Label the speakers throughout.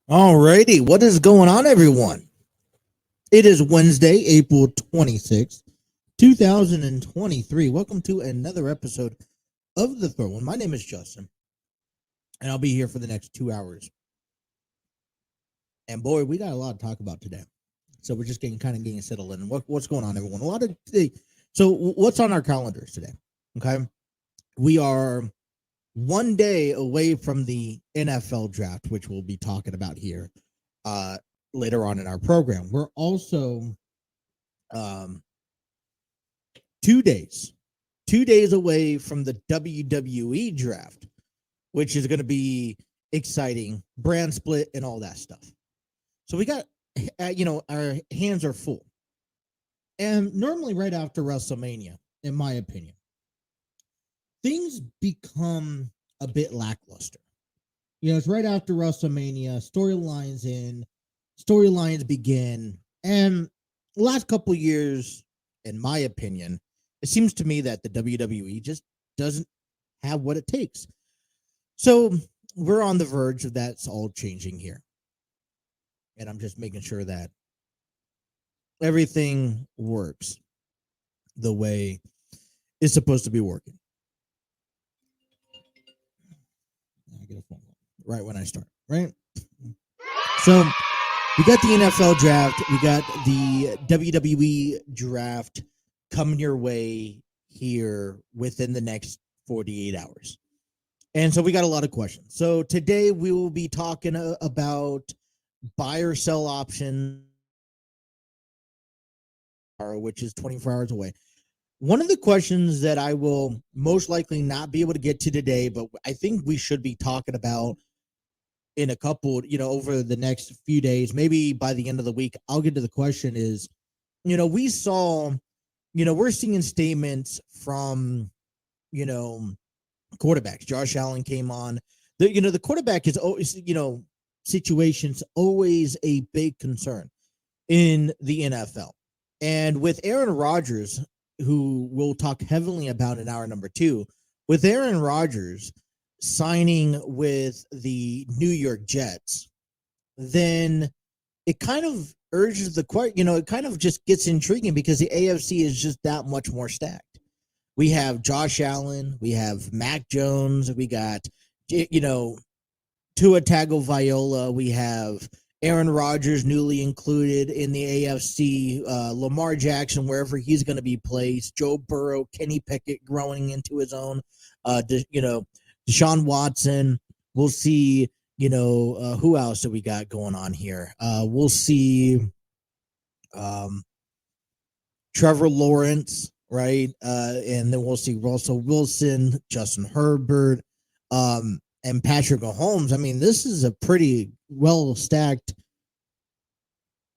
Speaker 1: All righty, what is going on, everyone? It is Wednesday, April 26th, 2023. Welcome to another episode of The Throw-In. My name is Justin, and I'll be here for the next 2 hours. And boy, we got a lot to talk about today. So we're just getting settled in. What's going on, everyone? So what's on our calendars today? Okay, we are one day away from the NFL draft, which we'll be talking about here later on in our program. We're also 2 days away from the WWE draft, which is going to be exciting, brand split and all that stuff. So we got, our hands are full. And normally right after WrestleMania, in my opinion, things become a bit lackluster. It's right after WrestleMania, storylines begin, and the last couple years, in my opinion, it seems to me that the WWE just doesn't have what it takes. So we're on the verge of that's all changing here. And I'm just making sure that everything works the way it's supposed to be working. I get a phone call right when I start, right? So we got the NFL draft. We got the WWE draft coming your way here within the next 48 hours. And so we got a lot of questions. So today we will be talking about buy or sell options, which is 24 hours away. One of the questions that I will most likely not be able to get to today, but I think we should be talking about in a couple, over the next few days, maybe by the end of the week, I'll get to the question is, we saw, we're seeing statements from, quarterbacks. Josh Allen came on. The quarterback is always, situation's always a big concern in the NFL. And with Aaron Rodgers, who we'll talk heavily about in hour number 2, with Aaron Rodgers signing with the New York Jets, then it kind of urges it kind of just gets intriguing because the AFC is just that much more stacked. We have Josh Allen, we have Mac Jones, we got, Tua Tagovailoa, we have Aaron Rodgers newly included in the AFC, Lamar Jackson, wherever he's going to be placed, Joe Burrow, Kenny Pickett growing into his own, Deshaun Watson. We'll see, who else do we got going on here? We'll see Trevor Lawrence, right? And then we'll see Russell Wilson, Justin Herbert, and Patrick Mahomes. I mean, this is a pretty well-stacked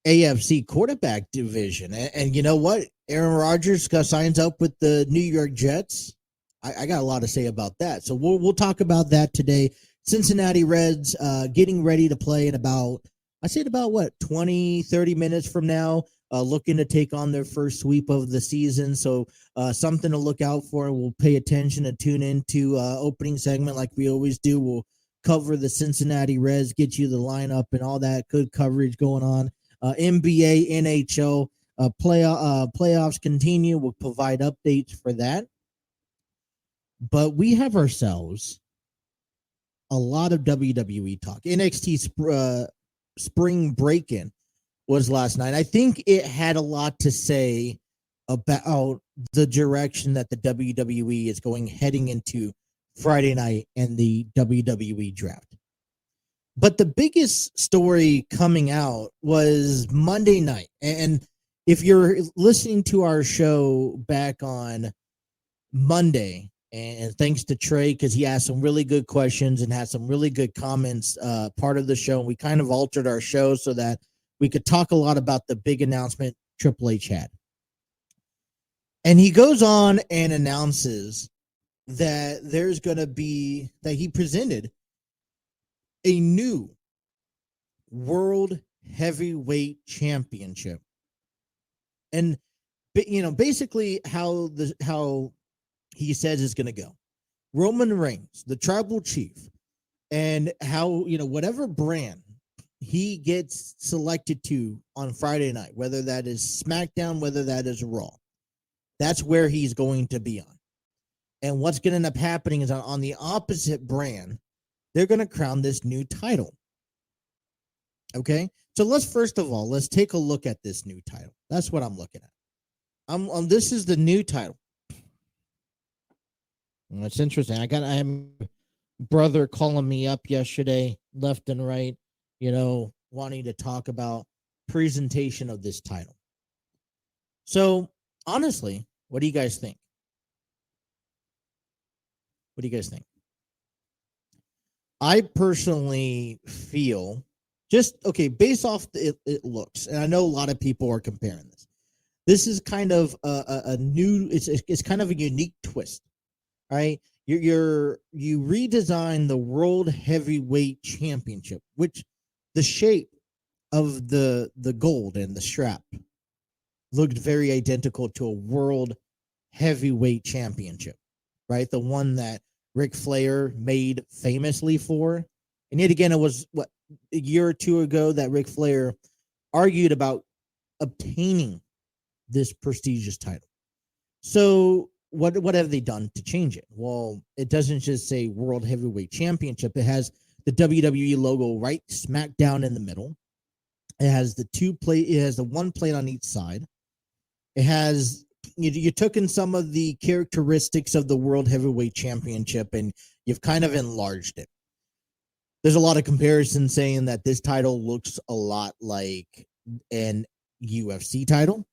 Speaker 1: AFC quarterback division. And you know what? Aaron Rodgers signs up with the New York Jets. I got a lot to say about that. So we'll talk about that today. Cincinnati Reds getting ready to play in about 20, 30 minutes from now, looking to take on their first sweep of the season. So something to look out for. We'll pay attention and tune into opening segment like we always do. We'll cover the Cincinnati Reds, get you the lineup and all that good coverage going on. NBA, NHL, playoffs continue. We'll provide updates for that. But we have ourselves a lot of WWE talk. NXT Spring Breakin was last night. I think it had a lot to say about the direction that the WWE is heading into Friday night and the WWE draft. But the biggest story coming out was Monday night. And if you're listening to our show back on Monday, and thanks to Trey because he asked some really good questions and had some really good comments part of the show. We kind of altered our show so that we could talk a lot about the big announcement Triple H had. And he goes on and announces that there's going to be, that he presented a new World Heavyweight Championship. And, basically how he says it's going to go. Roman Reigns, the tribal chief, and how, whatever brand he gets selected to on Friday night, whether that is SmackDown, whether that is Raw, that's where he's going to be on. And what's going to end up happening is on the opposite brand, they're going to crown this new title. Okay? So let's take a look at this new title. That's what I'm looking at. This is the new title. It's interesting. I had my brother calling me up yesterday, left and right, wanting to talk about presentation of this title. So, honestly, what do you guys think? What do you guys think? I personally feel based off it looks, and I know a lot of people are comparing this. This is kind of a new. It's kind of a unique twist. Right, you redesign the World Heavyweight Championship, which the shape of the gold and the strap looked very identical to a World Heavyweight Championship, right? The one that Ric Flair made famously for, and yet again, it was a year or two ago that Ric Flair argued about obtaining this prestigious title. So what have they done to change it? Well, it doesn't just say World Heavyweight Championship. It has the WWE logo right smack down in the middle. It has it has the one plate on each side. It has, you took in some of the characteristics of the World Heavyweight Championship and you've kind of enlarged it. There's a lot of comparisons saying that this title looks a lot like an UFC title.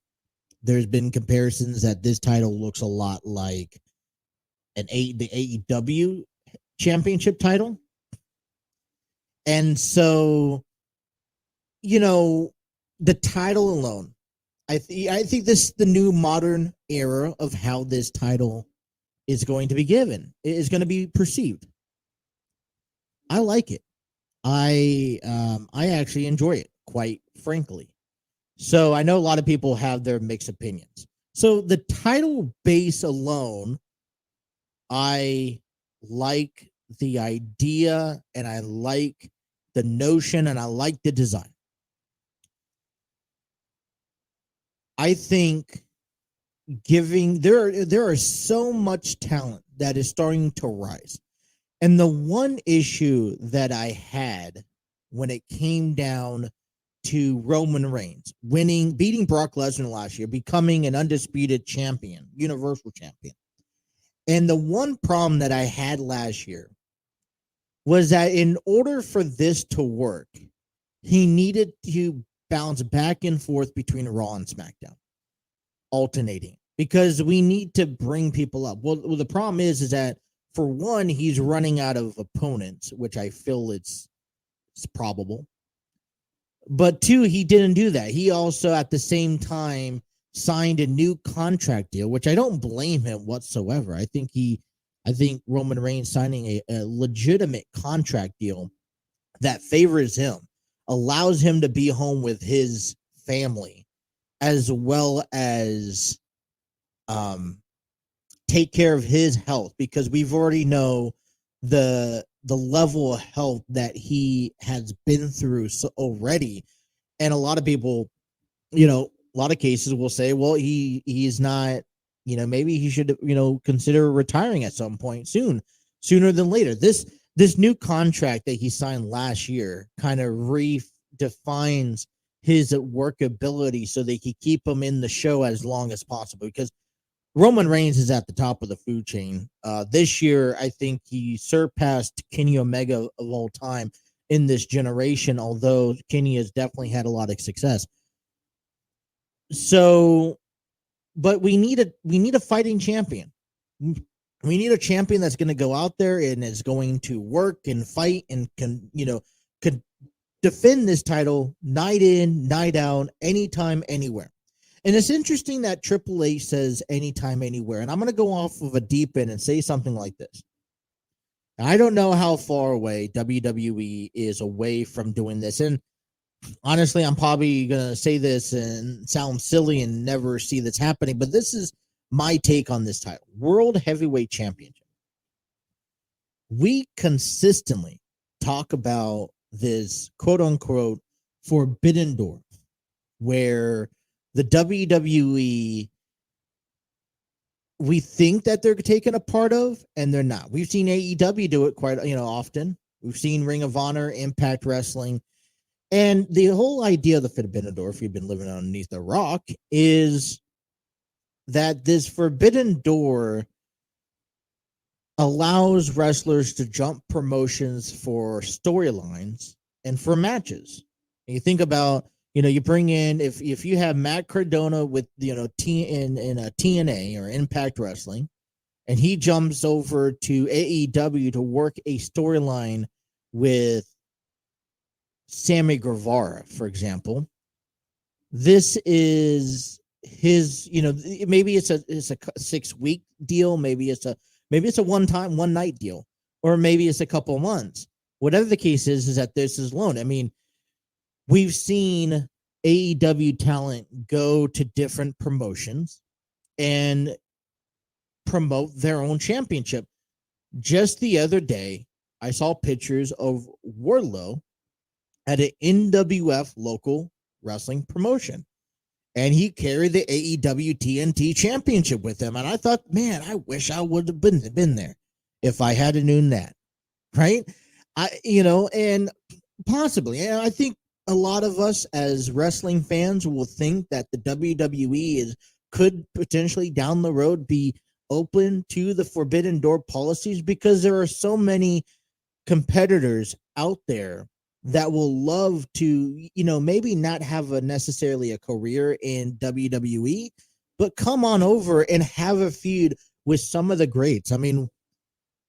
Speaker 1: There's been comparisons that this title looks a lot like the AEW championship title. And so, the title alone, I think this is the new modern era of how this title is going to be given. It is going to be perceived. I like it. I actually enjoy it, quite frankly. So I know a lot of people have their mixed opinions. So the title base alone, I like the idea and I like the notion and I like the design. I think there are so much talent that is starting to rise. And the one issue that I had when it came down to Roman Reigns beating Brock Lesnar last year, becoming an undisputed champion, universal champion. And the one problem that I had last year was that in order for this to work, he needed to bounce back and forth between Raw and SmackDown, alternating, because we need to bring people up. Well, the problem is that for one, he's running out of opponents, which I feel it's probable. But two, he didn't do that. He also, at the same time, signed a new contract deal, which I don't blame him whatsoever. I think Roman Reigns signing a legitimate contract deal that favors him, allows him to be home with his family, as well as take care of his health, because we've already know the level of health that he has been through already. And a lot of people, a lot of cases will say, well, he's not, maybe he should, consider retiring at some point sooner than later. This new contract that he signed last year kind of redefines his workability so they can keep him in the show as long as possible, because Roman Reigns is at the top of the food chain. This year, I think he surpassed Kenny Omega of all time in this generation, although Kenny has definitely had a lot of success. So, but we need a fighting champion. We need a champion that's going to go out there and is going to work and fight and can defend this title night in, night out, anytime, anywhere. And it's interesting that Triple H says anytime, anywhere. And I'm going to go off of a deep end and say something like this. I don't know how far away WWE is away from doing this. And honestly, I'm probably going to say this and sound silly and never see this happening, but this is my take on this title. World Heavyweight Championship. We consistently talk about this quote unquote forbidden door where the WWE, we think that they're taken a part of, and they're not. We've seen AEW do it quite often. We've seen Ring of Honor, Impact Wrestling, and the whole idea of the forbidden door, if you've been living underneath a rock, is that this forbidden door allows wrestlers to jump promotions for storylines and for matches. And you think about, you bring in, if you have Matt Cardona with in a TNA or Impact Wrestling, and he jumps over to AEW to work a storyline with Sammy Guevara, for example, this is his, maybe it's a 6-week deal, maybe it's a one night deal, or maybe it's a couple months. Whatever the case is that this is loan. I mean, we've seen AEW talent go to different promotions and promote their own championship. Just the other day, I saw pictures of Wardlow at an NWF local wrestling promotion, and he carried the AEW TNT championship with him. And I thought, man, I wish I would have been there if I had known that, right? And possibly, and I think a lot of us as wrestling fans will think that the WWE could potentially down the road be open to the forbidden door policies, because there are so many competitors out there that will love to, maybe not have necessarily a career in WWE, but come on over and have a feud with some of the greats. I mean,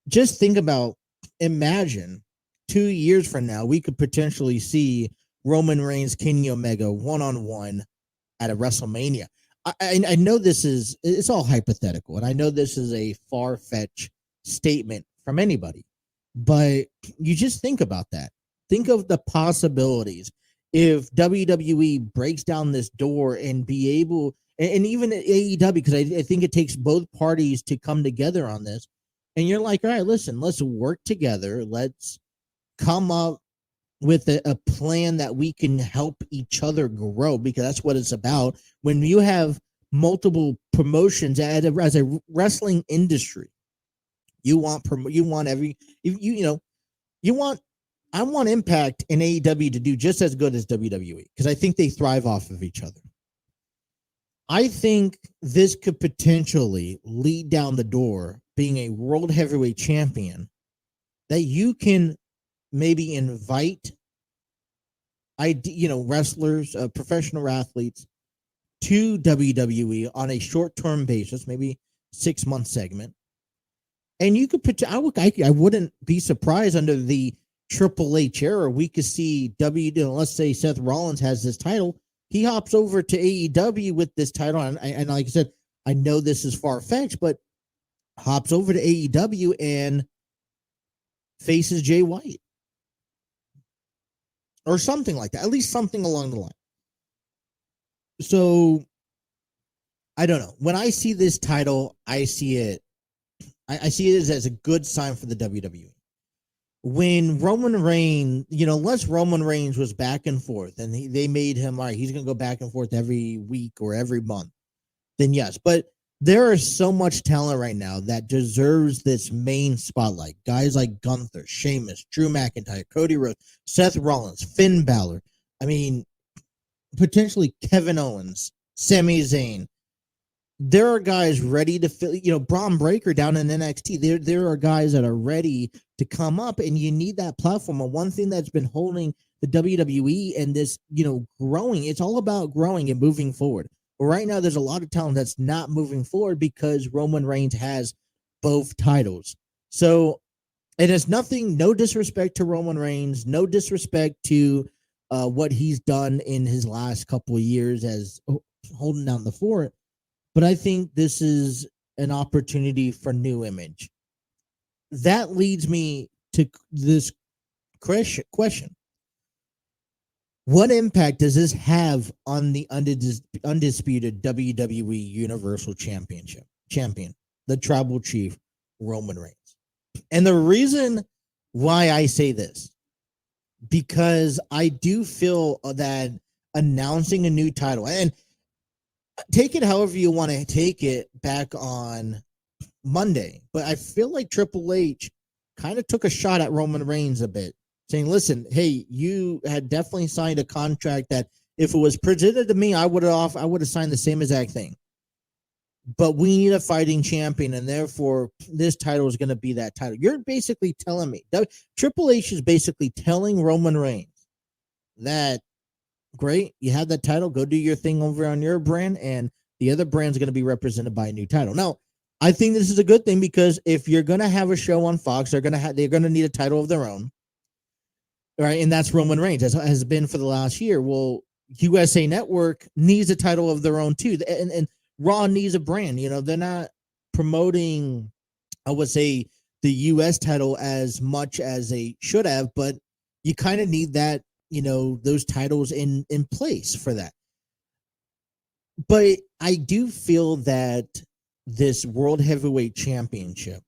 Speaker 1: just think about, imagine 2 years from now, we could potentially see Roman Reigns, Kenny Omega one-on-one at a WrestleMania. I know it's all hypothetical, and I know this is a far-fetched statement from anybody, but you just think about that. Think of the possibilities if WWE breaks down this door and be able, and even AEW, because I think it takes both parties to come together on this. And you're like, all right, listen, let's work together. Let's come up with a plan that we can help each other grow, because that's what it's about. When you have multiple promotions as a wrestling industry, I want Impact and AEW to do just as good as WWE, because I think they thrive off of each other. I think this could potentially lead down the door being a world heavyweight champion that you can maybe invite wrestlers, professional athletes to WWE on a short-term basis, maybe 6-month segment. And you could I wouldn't be surprised under the Triple H era, we could see let's say Seth Rollins has this title, he hops over to AEW with this title, and like I said, I know this is far-fetched, but hops over to AEW and faces Jay White or something like that, at least something along the line. So I don't know. When I see this title, I see it as a good sign for the WWE. When Roman Reigns, unless Roman Reigns was back and forth and they made him, all right, he's going to go back and forth every week or every month, then yes. But there is so much talent right now that deserves this main spotlight. Guys like Gunther, Sheamus, Drew McIntyre, Cody Rhodes, Seth Rollins, Finn Balor. I mean, potentially Kevin Owens, Sami Zayn. There are guys ready to fill, Braun Breaker down in NXT. There are guys that are ready to come up, and you need that platform. And one thing that's been holding the WWE and this, growing, it's all about growing and moving forward. Right now, there's a lot of talent that's not moving forward because Roman Reigns has both titles. So it is nothing, no disrespect to Roman Reigns, no disrespect to what he's done in his last couple of years as holding down the fort. But I think this is an opportunity for new image. That leads me to this question. What impact does this have on the undisputed WWE Universal champion, the tribal chief, Roman Reigns? And the reason why I say this, because I do feel that announcing a new title, and take it however you want to take it, back on Monday, but I feel like Triple H kind of took a shot at Roman Reigns a bit, saying, listen, hey, you had definitely signed a contract that if it was presented to me, I would have signed the same exact thing. But we need a fighting champion, and therefore this title is going to be that title. You're basically telling me that Triple H is basically telling Roman Reigns that, great, you have that title, go do your thing over on your brand, and the other brand's going to be represented by a new title. Now, I think this is a good thing, because if you're going to have a show on Fox, they're going to need a title of their own, right? And that's Roman Reigns, as has been for the last year. Well, USA Network needs a title of their own too, and Raw needs a brand. They're not promoting, I would say, the US title as much as they should have, but you kind of need that, those titles in place for that. But I do feel that this World Heavyweight Championship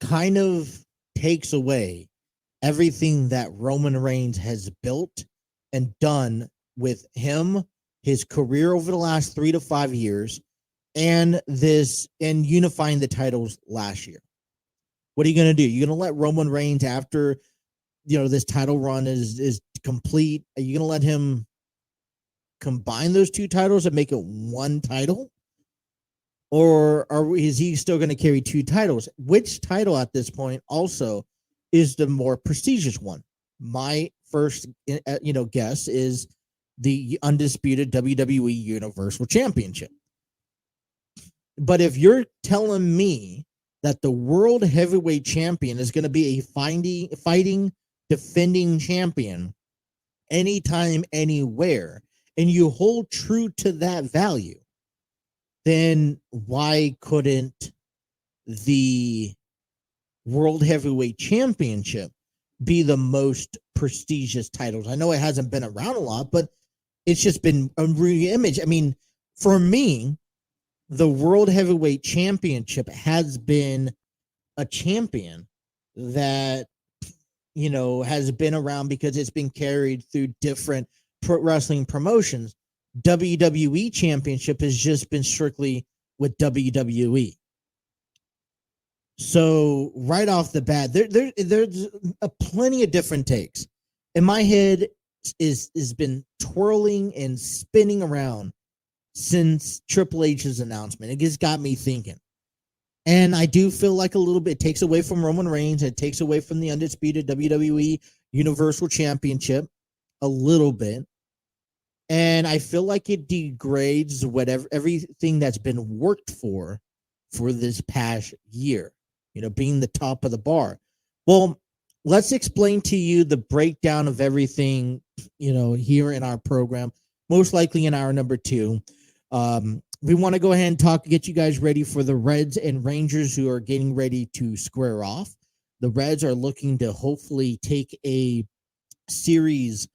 Speaker 1: kind of takes away everything that Roman Reigns has built and done with him, his career over the last 3 to 5 years, and unifying the titles last year. What are you going to do? You're going to let Roman Reigns, after this title run is complete, are you going to let him combine those two titles and make it one title? Or is he still going to carry two titles? Which title at this point also is the more prestigious one? My first guess is the undisputed WWE Universal Championship. But if you're telling me that the World Heavyweight Champion is going to be a fighting, defending champion anytime, anywhere, and you hold true to that value, then why couldn't the World Heavyweight Championship be the most prestigious titles? I know it hasn't been around a lot, but it's just been a re-image. I mean, for me, the World Heavyweight Championship has been a champion that, has been around because it's been carried through different pro wrestling promotions. WWE Championship has just been strictly with WWE. So right off the bat, there's plenty of different takes. In my head is been twirling and spinning around since Triple H's announcement. It just got me thinking. And I do feel like a little bit takes away from Roman Reigns. It takes away from the undisputed WWE Universal Championship a little bit. And I feel like it degrades everything that's been worked for this past year, being the top of the bar. Well, let's explain to you the breakdown of everything, here in our program, most likely in hour number 2. We want to go ahead and get you guys ready for the Reds and Rangers, who are getting ready to square off. The Reds are looking to hopefully take a series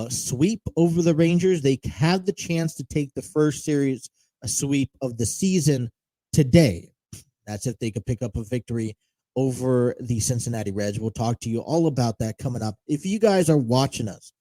Speaker 1: sweep over the Rangers. They have the chance to take the first series sweep of the season today. That's if they could pick up a victory over the Cincinnati Reds. We'll talk to you all about that coming up. If you guys are watching us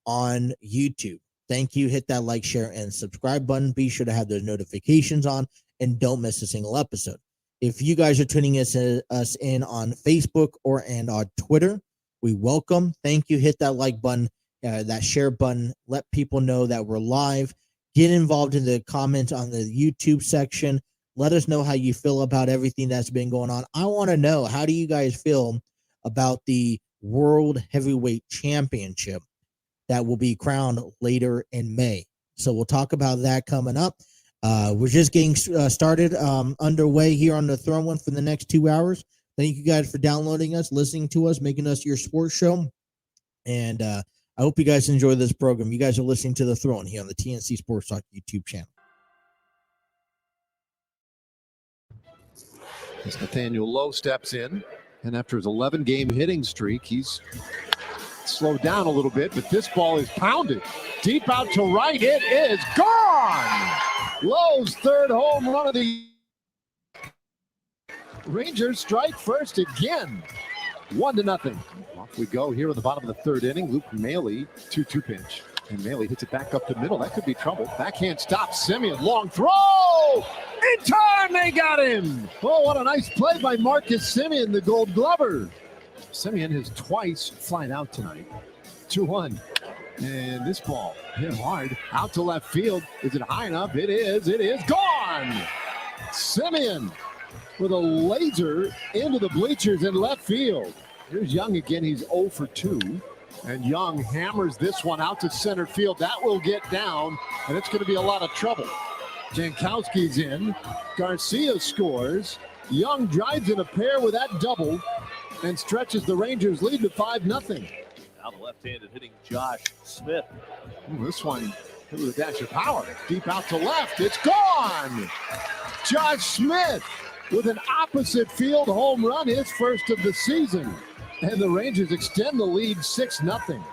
Speaker 1: on YouTube, thank you. Hit that like, share, and subscribe button. Be sure to have those notifications on and don't miss a single episode. If you guys are tuning us in on Facebook and on Twitter, we welcome. Thank you. Hit that like button, that share button. Let people know that we're live. Get involved in the comments on the YouTube section. Let us know how you feel about everything that's been going on. I want to know, how do you guys feel about the World Heavyweight Championship that will be crowned later in May? So we'll talk about that coming up. We're just getting started underway here on the Throne One for the next 2 hours. Thank you guys for downloading us, listening to us, making us your sports show. And I hope you guys enjoy this program. You guys are listening to The Throne here on the TNC Sports Talk YouTube channel.
Speaker 2: As Nathaniel Lowe steps in, and after his 11-game hitting streak, he's slowed down a little bit, but this ball is pounded deep out to right. It is gone. Lowe's third home run of the Rangers strike first again. 1-0. Off we go here in the bottom of the third inning. Luke Maile, 2-2 pitch. And Maile hits it back up the middle. That could be trouble. Backhand stop. Semien, long throw. In time, they got him. Oh, what a nice play by Marcus Semien, the Gold Glover. Semien has twice flied out tonight. 2-1. And this ball hit hard out to left field. Is it high enough? It is. It is gone. Semien with a laser into the bleachers in left field. Here's Young again. He's 0 for 2. And Young hammers this one out to center field. That will get down, and it's going to be a lot of trouble. Jankowski's in. Garcia scores. Young drives in a pair with that double and stretches the Rangers' lead to 5-0.
Speaker 3: Now the left-handed hitting Josh Smith.
Speaker 2: Ooh, this one hit with a dash of power. Deep out to left. It's gone. Josh Smith with an opposite field home run, his first of the season. And the Rangers extend the lead 6-0.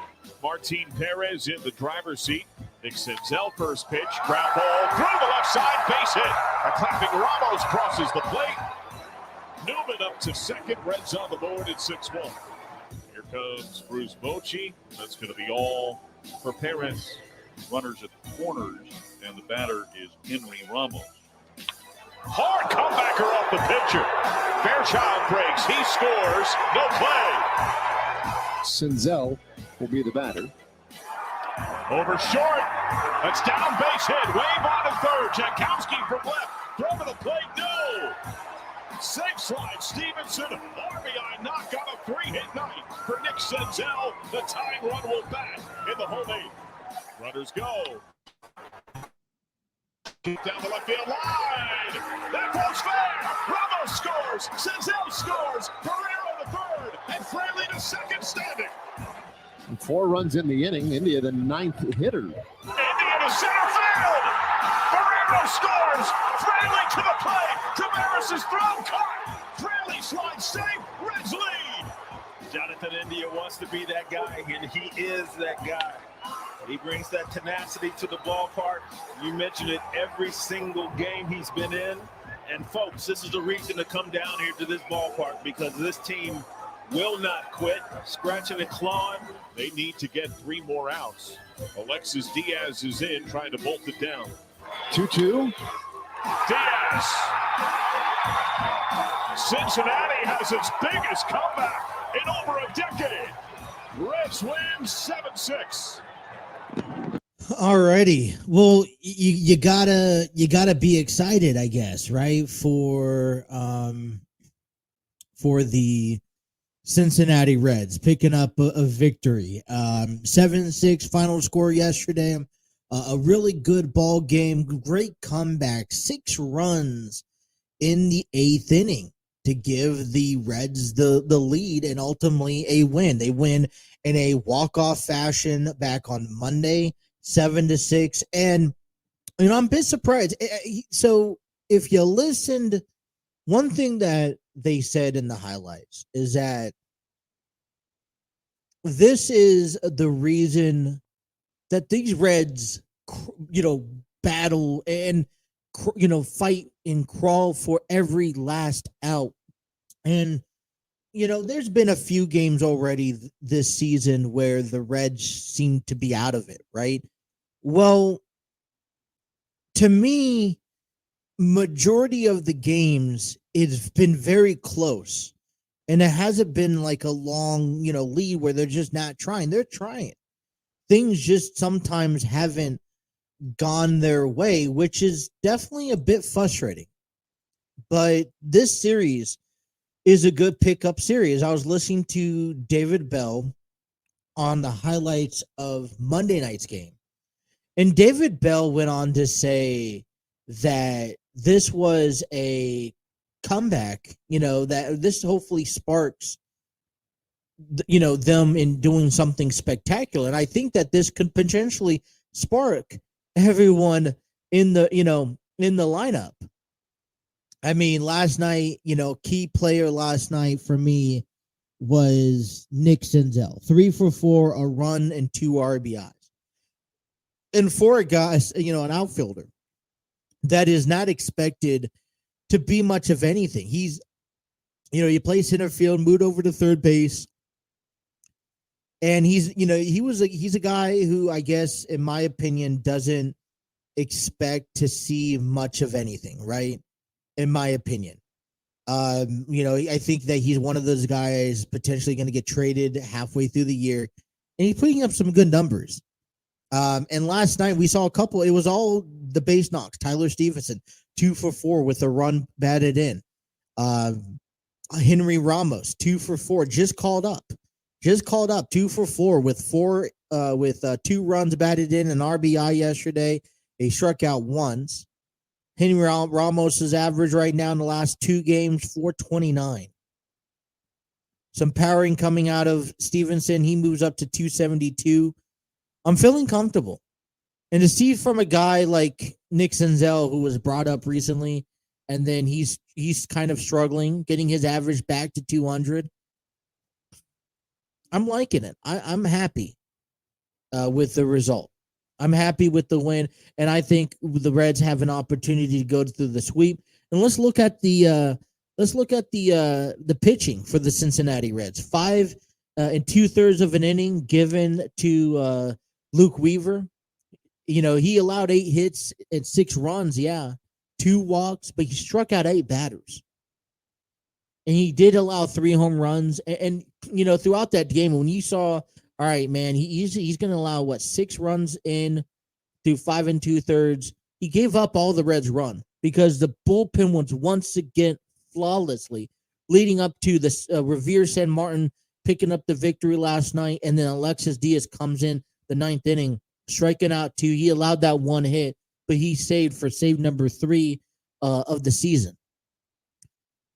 Speaker 3: Martin Perez in the driver's seat. Nick Senzel first pitch. Ground ball through the left side. Base hit. A clapping Ramos crosses the plate. Newman up to second. Reds on the board at 6-1. Here comes Bruce Bochy. That's going to be all for Perez. Runners at the corners. And the batter is Henry Ramos. Hard comebacker off the pitcher. Fairchild breaks. He scores. No play.
Speaker 2: Senzel will be the batter.
Speaker 3: Over short. That's down base hit. Wave on to third. Jankowski from left. Throw to the plate. No. Safe slide. Stevenson. RBI knock on a 3-hit night for Nick Senzel. The tying run will bat in the home eighth. Runners go. Down the left field line. That ball's fair. Ramos scores. Senzel scores. Pereira to third. And Fraley to second standing.
Speaker 2: 4 runs in the inning. India, the 9th hitter.
Speaker 3: India to center field. Pereira scores. Fraley to the plate. Tavares is thrown. Caught. Fraley slides safe. Reds lead.
Speaker 4: Jonathan India wants to be that guy, and he is that guy. He brings that tenacity to the ballpark. You mentioned it every single game he's been in. And folks, this is the reason to come down here to this ballpark, because this team will not quit. Scratching and clawing.
Speaker 3: They need to get 3 more outs. Alexis Diaz is in, trying to bolt it down.
Speaker 2: 2-2.
Speaker 3: Diaz. Cincinnati has its biggest comeback in over a decade. Reds win 7-6.
Speaker 1: Alrighty. Well, you gotta be excited, I guess, right? For the Cincinnati Reds picking up a victory. 7-6 final score yesterday. A really good ball game. Great comeback. 6 runs in the 8th inning to give the Reds the lead and ultimately a win. They win in a walk-off fashion back on Monday, 7-6. And, I'm a bit surprised. So if you listened, one thing that they said in the highlights is that this is the reason that these Reds, battle and, fight and crawl for every last out. And, there's been a few games already this season where the Reds seem to be out of it, right? Well, to me, majority of the games, it's been very close. And it hasn't been like a long, lead where they're just not trying. They're trying. Things just sometimes haven't gone their way, which is definitely a bit frustrating. But this series is a good pickup series. I was listening to David Bell on the highlights of Monday night's game, And David Bell went on to say that this was a comeback, that this hopefully sparks, them in doing something spectacular. And I think that this could potentially spark everyone in the lineup. I mean, last night, key player last night for me was Nick Senzel. 3 for 4, a run and 2 RBIs. And for a guy, an outfielder that is not expected to be much of anything. He's, he plays center field, moved over to third base. And he's a guy who, I guess, in my opinion, doesn't expect to see much of anything, right? In my opinion. I think that he's one of those guys potentially going to get traded halfway through the year. And he's putting up some good numbers. And last night we saw a couple. It was all the base knocks. Tyler Stevenson, 2 for 4 with a run batted in. Henry Ramos, 2 for 4, just called up, 2 for 4 with 2 runs batted in, an RBI yesterday. He struck out once. Henry Ramos' average right now in the last 2 games, 429. Some powering coming out of Stevenson. He moves up to 272. I'm feeling comfortable. And to see from a guy like Nick Senzel, who was brought up recently, and then he's kind of struggling, getting his average back to 200. I'm liking it. I'm happy with the result. I'm happy with the win, and I think the Reds have an opportunity to go through the sweep. And let's look at the pitching for the Cincinnati Reds. 5 and 2/3 of an inning given to Luke Weaver. He allowed 8 hits and 6 runs. Yeah, 2 walks, but he struck out 8 batters. And he did allow 3 home runs. And throughout that game, when you saw, all right, man, he's going to allow 6 runs in through 5 and 2/3. He gave up all the Reds' run because the bullpen was once again flawlessly leading up to the Revere San Martin picking up the victory last night. And then Alexis Diaz comes in the 9th inning, striking out 2. He allowed that 1 hit, but he saved for save number 3 of the season.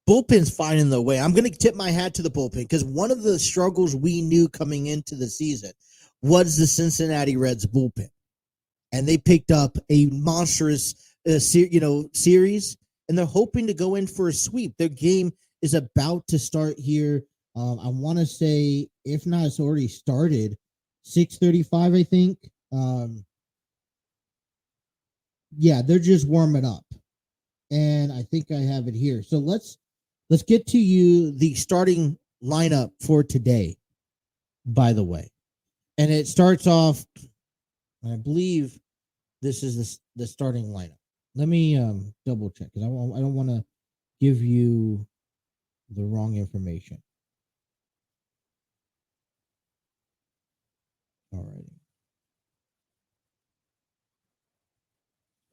Speaker 1: Bullpen's finding their way. I'm going to tip my hat to the bullpen because one of the struggles we knew coming into the season was the Cincinnati Reds bullpen. And they picked up a monstrous series, and they're hoping to go in for a sweep. Their game is about to start here. I want to say, if not, it's already started. 6:35, I think. Yeah, they're just warming up. And I think I have it here. So let's get to you the starting lineup for today, by the way. And it starts off, I believe this is the starting lineup. Let me double check because I don't want to give you the wrong information.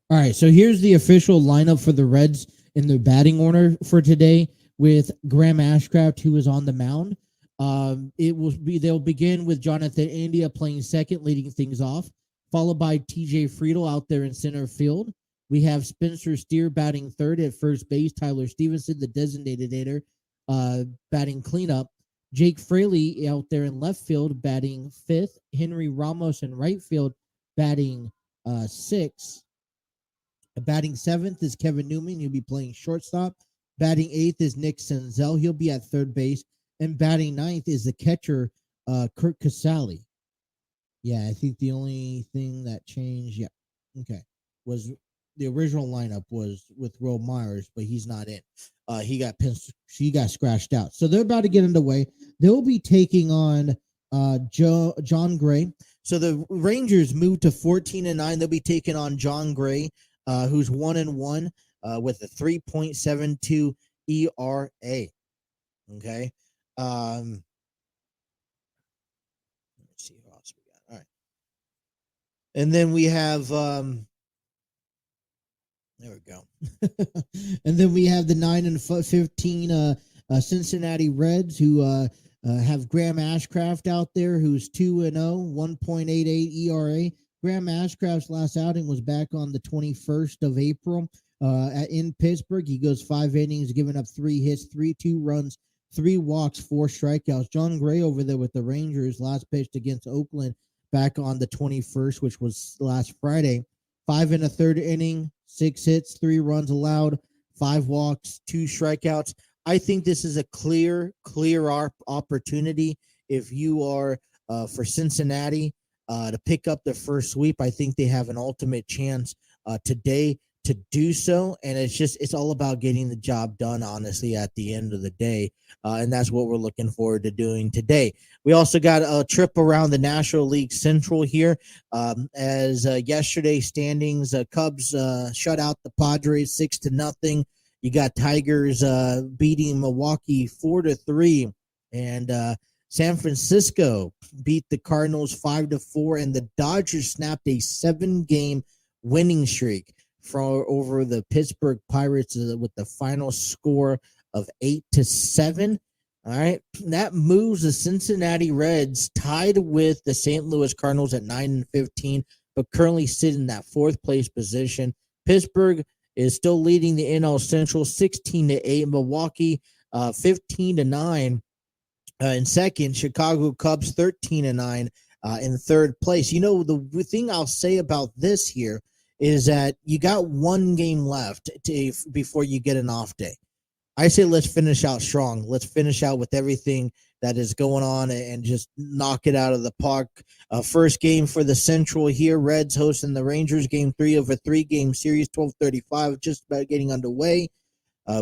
Speaker 1: All right, so here's the official lineup for the Reds in the batting order for today with Graham Ashcraft, who is on the mound. They'll begin with Jonathan India playing second, leading things off, followed by TJ Friedel out there in center field. We have Spencer Steer batting third at first base, Tyler Stevenson, the designated hitter, batting cleanup. Jake Fraley out there in left field batting fifth, Henry Ramos in right field batting sixth. Batting seventh is Kevin Newman. He'll be playing shortstop. Batting eighth is Nick Senzel. He'll be at third base. And batting ninth is the catcher, Kurt Casale. Yeah, I think the only thing that changed, was the original lineup was with Will Myers, but he's not in. He got scratched out. So they're about to get underway. They'll be taking on John Gray. So the Rangers moved to 14-9. They'll be taking on John Gray, who's 1-1 with a 3.72 ERA. Okay. Let's see who else we got. All right. And then we have there we go. And then we have the 9-15 Cincinnati Reds, who have Graham Ashcraft out there, who's 2-0, 1.88 ERA. Graham Ashcraft's last outing was back on the 21st of April in Pittsburgh. He goes 5 innings, giving up 3 hits, 2 runs, 3 walks, 4 strikeouts. John Gray over there with the Rangers last pitched against Oakland back on the 21st, which was last Friday. 5 1/3 inning, 6 hits, 3 runs allowed, 5 walks, 2 strikeouts. I think this is a clear opportunity if you are for Cincinnati to pick up the first sweep. I think they have an ultimate chance today to do so, and it's all about getting the job done, honestly, at the end of the day, and that's what we're looking forward to doing today. We also got a trip around the National League Central here, as yesterday's standings, Cubs shut out the Padres 6-0. You got Tigers beating Milwaukee 4-3, and San Francisco beat the Cardinals 5-4, and the Dodgers snapped a 7-game winning streak over the Pittsburgh Pirates with the final score of 8-7. All right, that moves the Cincinnati Reds tied with the St. Louis Cardinals at 9-15, but currently sit in that 4th place position. Pittsburgh is still leading the NL Central 16-8. Milwaukee 15-9 in second. Chicago Cubs 13-9 in 3rd place. You know, the thing I'll say about this here is that you got 1 game left before you get an off day. I say let's finish out strong. Let's finish out with everything that is going on and just knock it out of the park. First game for the Central here, Reds hosting the Rangers, game 3 of a 3-game series, 12:35, just about getting underway.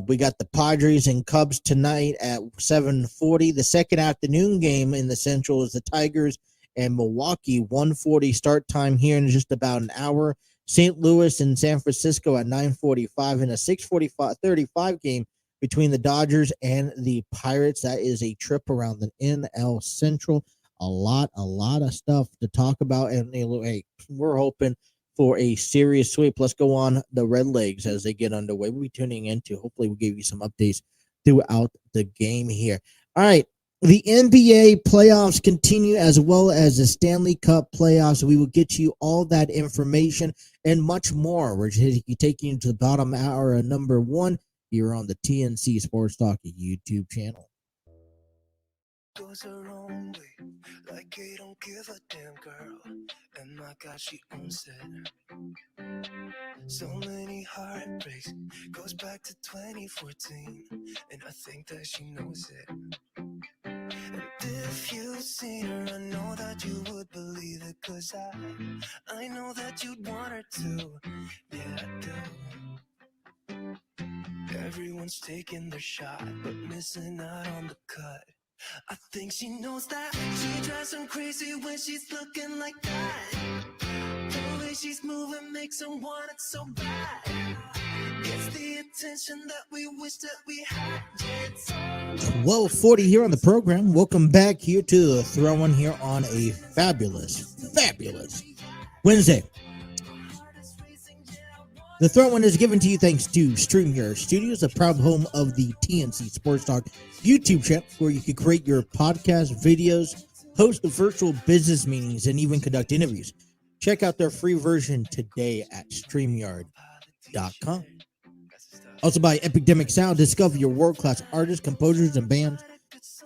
Speaker 1: We got the Padres and Cubs tonight at 7:40. The second afternoon game in the Central is the Tigers and Milwaukee, 1:40 start time here in just about an hour. St. Louis and San Francisco at 9:45 in a 6:35 game between the Dodgers and the Pirates. That is a trip around the NL Central. A lot of stuff to talk about, and hey, we're hoping for a serious sweep. Let's go on the Red Legs as they get underway. We'll be tuning into. Hopefully, we'll give you some updates throughout the game here. All right. The NBA playoffs continue, as well as the Stanley Cup playoffs. We will get you all that information and much more. We're taking you to the bottom hour number 1 here on the TNC Sports Talk YouTube channel.
Speaker 5: Goes her own way, like they don't give a damn, girl. And my God, she owns it. So many heartbreaks, goes back to 2014, and I think that she knows it. And if you've seen her, I know that you would believe it, 'cause I know that you'd want her to. Yeah, I do. Everyone's taking their shot, but missing out on the cut. I think she knows that. She drives them crazy when she's looking like that. The way she's moving makes them want it so bad. It's the attention that we wish that we had.
Speaker 1: 12:40 here on the program. Welcome back here to the Throw-In here on a fabulous Wednesday. The Throw-In is given to you thanks to StreamYard Studios, the proud home of the TNC Sports Talk YouTube channel, where you can create your podcast videos, host virtual business meetings, and even conduct interviews. Check out their free version today at StreamYard.com. Also by Epidemic Sound, discover your world-class artists, composers, and bands.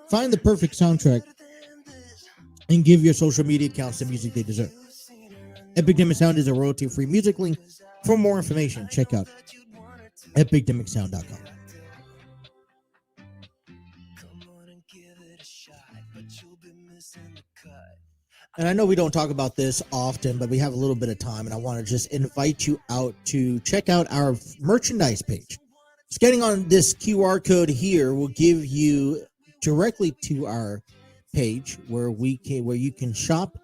Speaker 1: Find the perfect soundtrack and give your social media accounts the music they deserve. Epidemic Sound is a royalty-free music link. For more information, check out epidemicsound.com. And I know we don't talk about this often, but we have a little bit of time, and I want to just invite you out to check out our merchandise page. Scanning on this QR code here will give you directly to our page where you can shop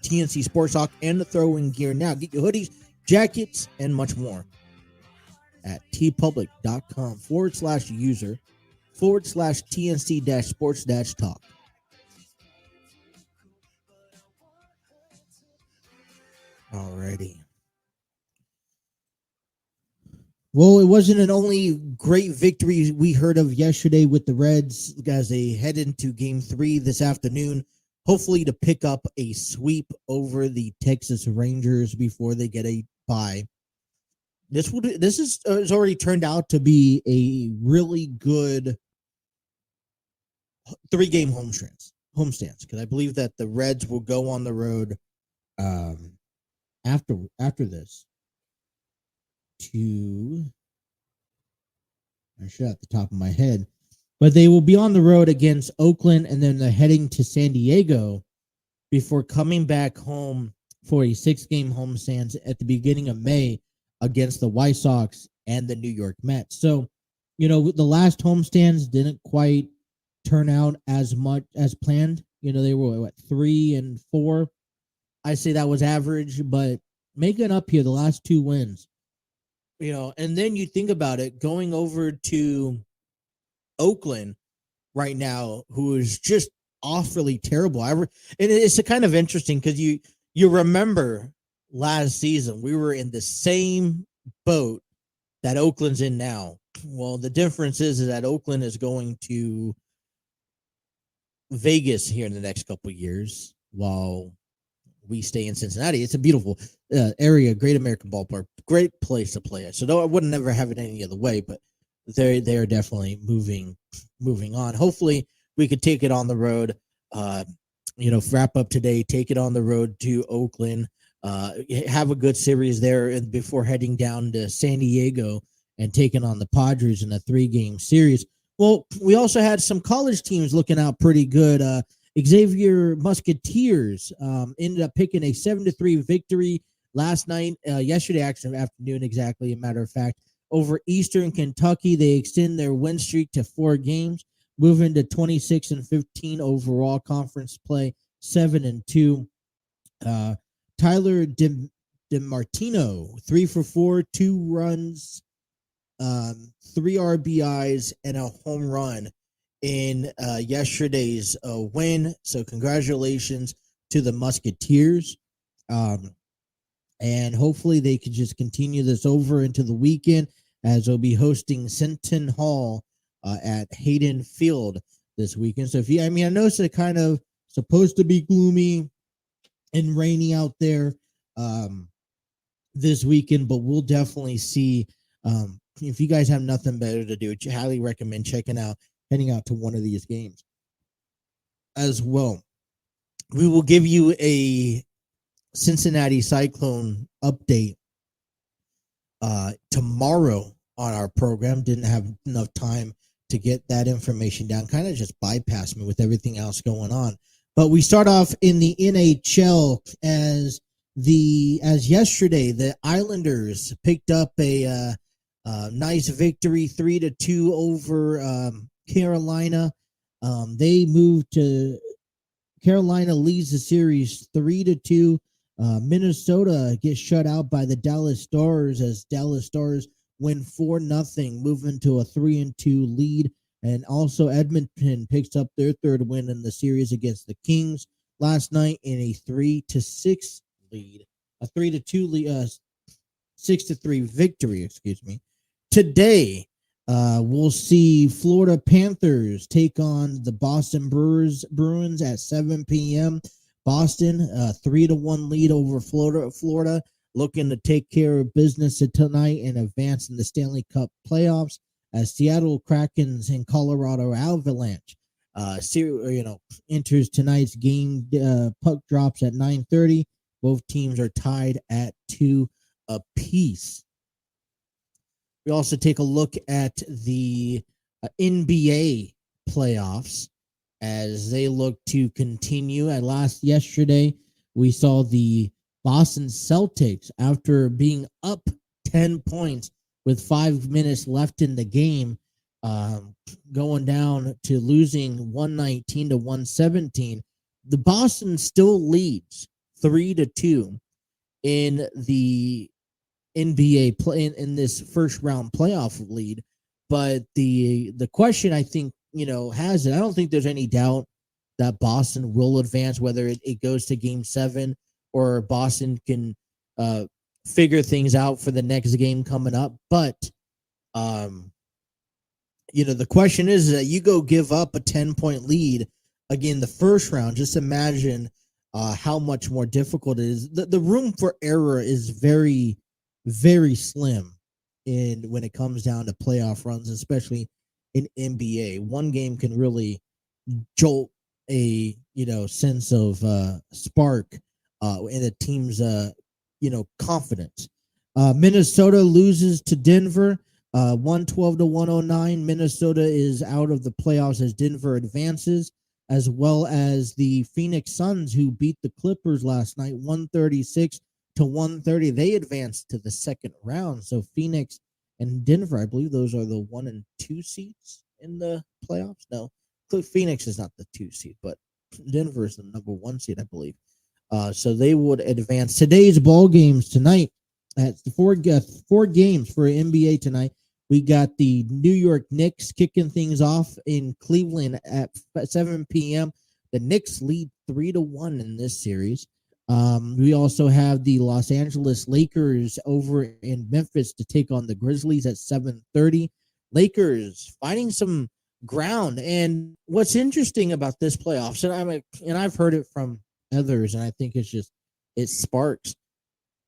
Speaker 1: TNC Sports Talk and the Throw-In gear now. Get your hoodies, jackets, and much more at tpublic.com/user/TNC-sports-talk. Alrighty. Well, it wasn't an only great victory we heard of yesterday with the Reds as they head into Game 3 this afternoon hopefully to pick up a sweep over the Texas Rangers before they get a bye. This has already turned out to be a really good 3-game homestands, because I believe that the Reds will go on the road after this to, I should at the top of my head, but they will be on the road against Oakland, and then they're heading to San Diego before coming back home for a 6-game homestand at the beginning of May against the White Sox and the New York Mets. So, the last homestands didn't quite turn out as much as planned. They were 3 and 4. I say that was average, but making up here the last 2 wins. And then you think about it, going over to Oakland right now, who is just awfully terrible. And it's a kind of interesting because you remember last season we were in the same boat that Oakland's in now. Well, the difference is that Oakland is going to Vegas here in the next couple of years while we stay in Cincinnati. It's a beautiful area, great American ballpark, great place to play it. So I wouldn't never have it any other way, but they are definitely moving on. Hopefully we could take it on the road, wrap up today, take it on the road to Oakland, have a good series there before heading down to San Diego and taking on the Padres in a 3-game series. Well, we also had some college teams looking out pretty good. Xavier Musketeers ended up picking a 7-3 victory last night, yesterday afternoon, exactly, a matter of fact, over Eastern Kentucky. They extend their win streak to 4 games, moving to 26-15 overall conference play, 7-2. Tyler DiMartino, 3 for 4, 2 runs, 3 RBIs, and a home run in yesterday's win. So congratulations to the Musketeers. And hopefully they can just continue this over into the weekend, as they'll be hosting Seton Hall at Hayden Field this weekend. So I noticed it kind of supposed to be gloomy and rainy out there this weekend, but we'll definitely see. If you guys have nothing better to do, I highly recommend heading out to one of these games as well. We will give you a Cincinnati Cyclone update tomorrow on our program. Didn't have enough time to get that information down. Kind of just bypassed me with everything else going on. But we start off in the NHL as yesterday the Islanders picked up a nice victory, 3-2 over Carolina. They moved to Carolina leads the series 3-2. Minnesota gets shut out by the Dallas Stars as Dallas Stars win 4-0, moving to a 3-2 lead. And also Edmonton picks up their 3rd win in the series against the Kings last night in a 3-6 lead, a 3-2 lead, 6-3 victory. Excuse me. Today, we'll see Florida Panthers take on the Boston Bruins at 7 p.m. Boston, 3-1 lead over Florida, looking to take care of business tonight and advance in the Stanley Cup playoffs, as Seattle Krakens and Colorado Avalanche enters tonight's game. Puck drops at 9:30. Both teams are tied at 2 apiece. We also take a look at the NBA playoffs as they look to continue. Yesterday, we saw the Boston Celtics, after being up 10 points with 5 minutes left in the game, going down to losing 119-117. The Boston still leads 3-2 in the NBA play in this first round playoff lead. But the question, I think, has it. I don't think there's any doubt that Boston will advance, whether it goes to game 7 or Boston can figure things out for the next game coming up. But, the question is that you go give up a 10-point lead again, the first round, just imagine how much more difficult it is. The room for error is very, very slim when it comes down to playoff runs, especially in NBA. One game can really jolt a sense of spark in a team's confidence. Minnesota loses to Denver 112 to 109. Minnesota is out of the playoffs as Denver advances, as well as the Phoenix Suns, who beat the Clippers last night 136 to 130. They advanced to the second round. So Phoenix and Denver, I believe those are the 1 and 2 seeds in the playoffs. No, Phoenix is not the 2 seed, but Denver is the number 1 seed, I believe. So they would advance. Today's ball games tonight at four games for NBA tonight. We got the New York Knicks kicking things off in Cleveland at 7 p.m. The Knicks lead 3-1 in this series. We also have the Los Angeles Lakers over in Memphis to take on the Grizzlies at 7:30. Lakers finding some ground. And what's interesting about this playoffs, and I've heard it from others, and I think it sparks.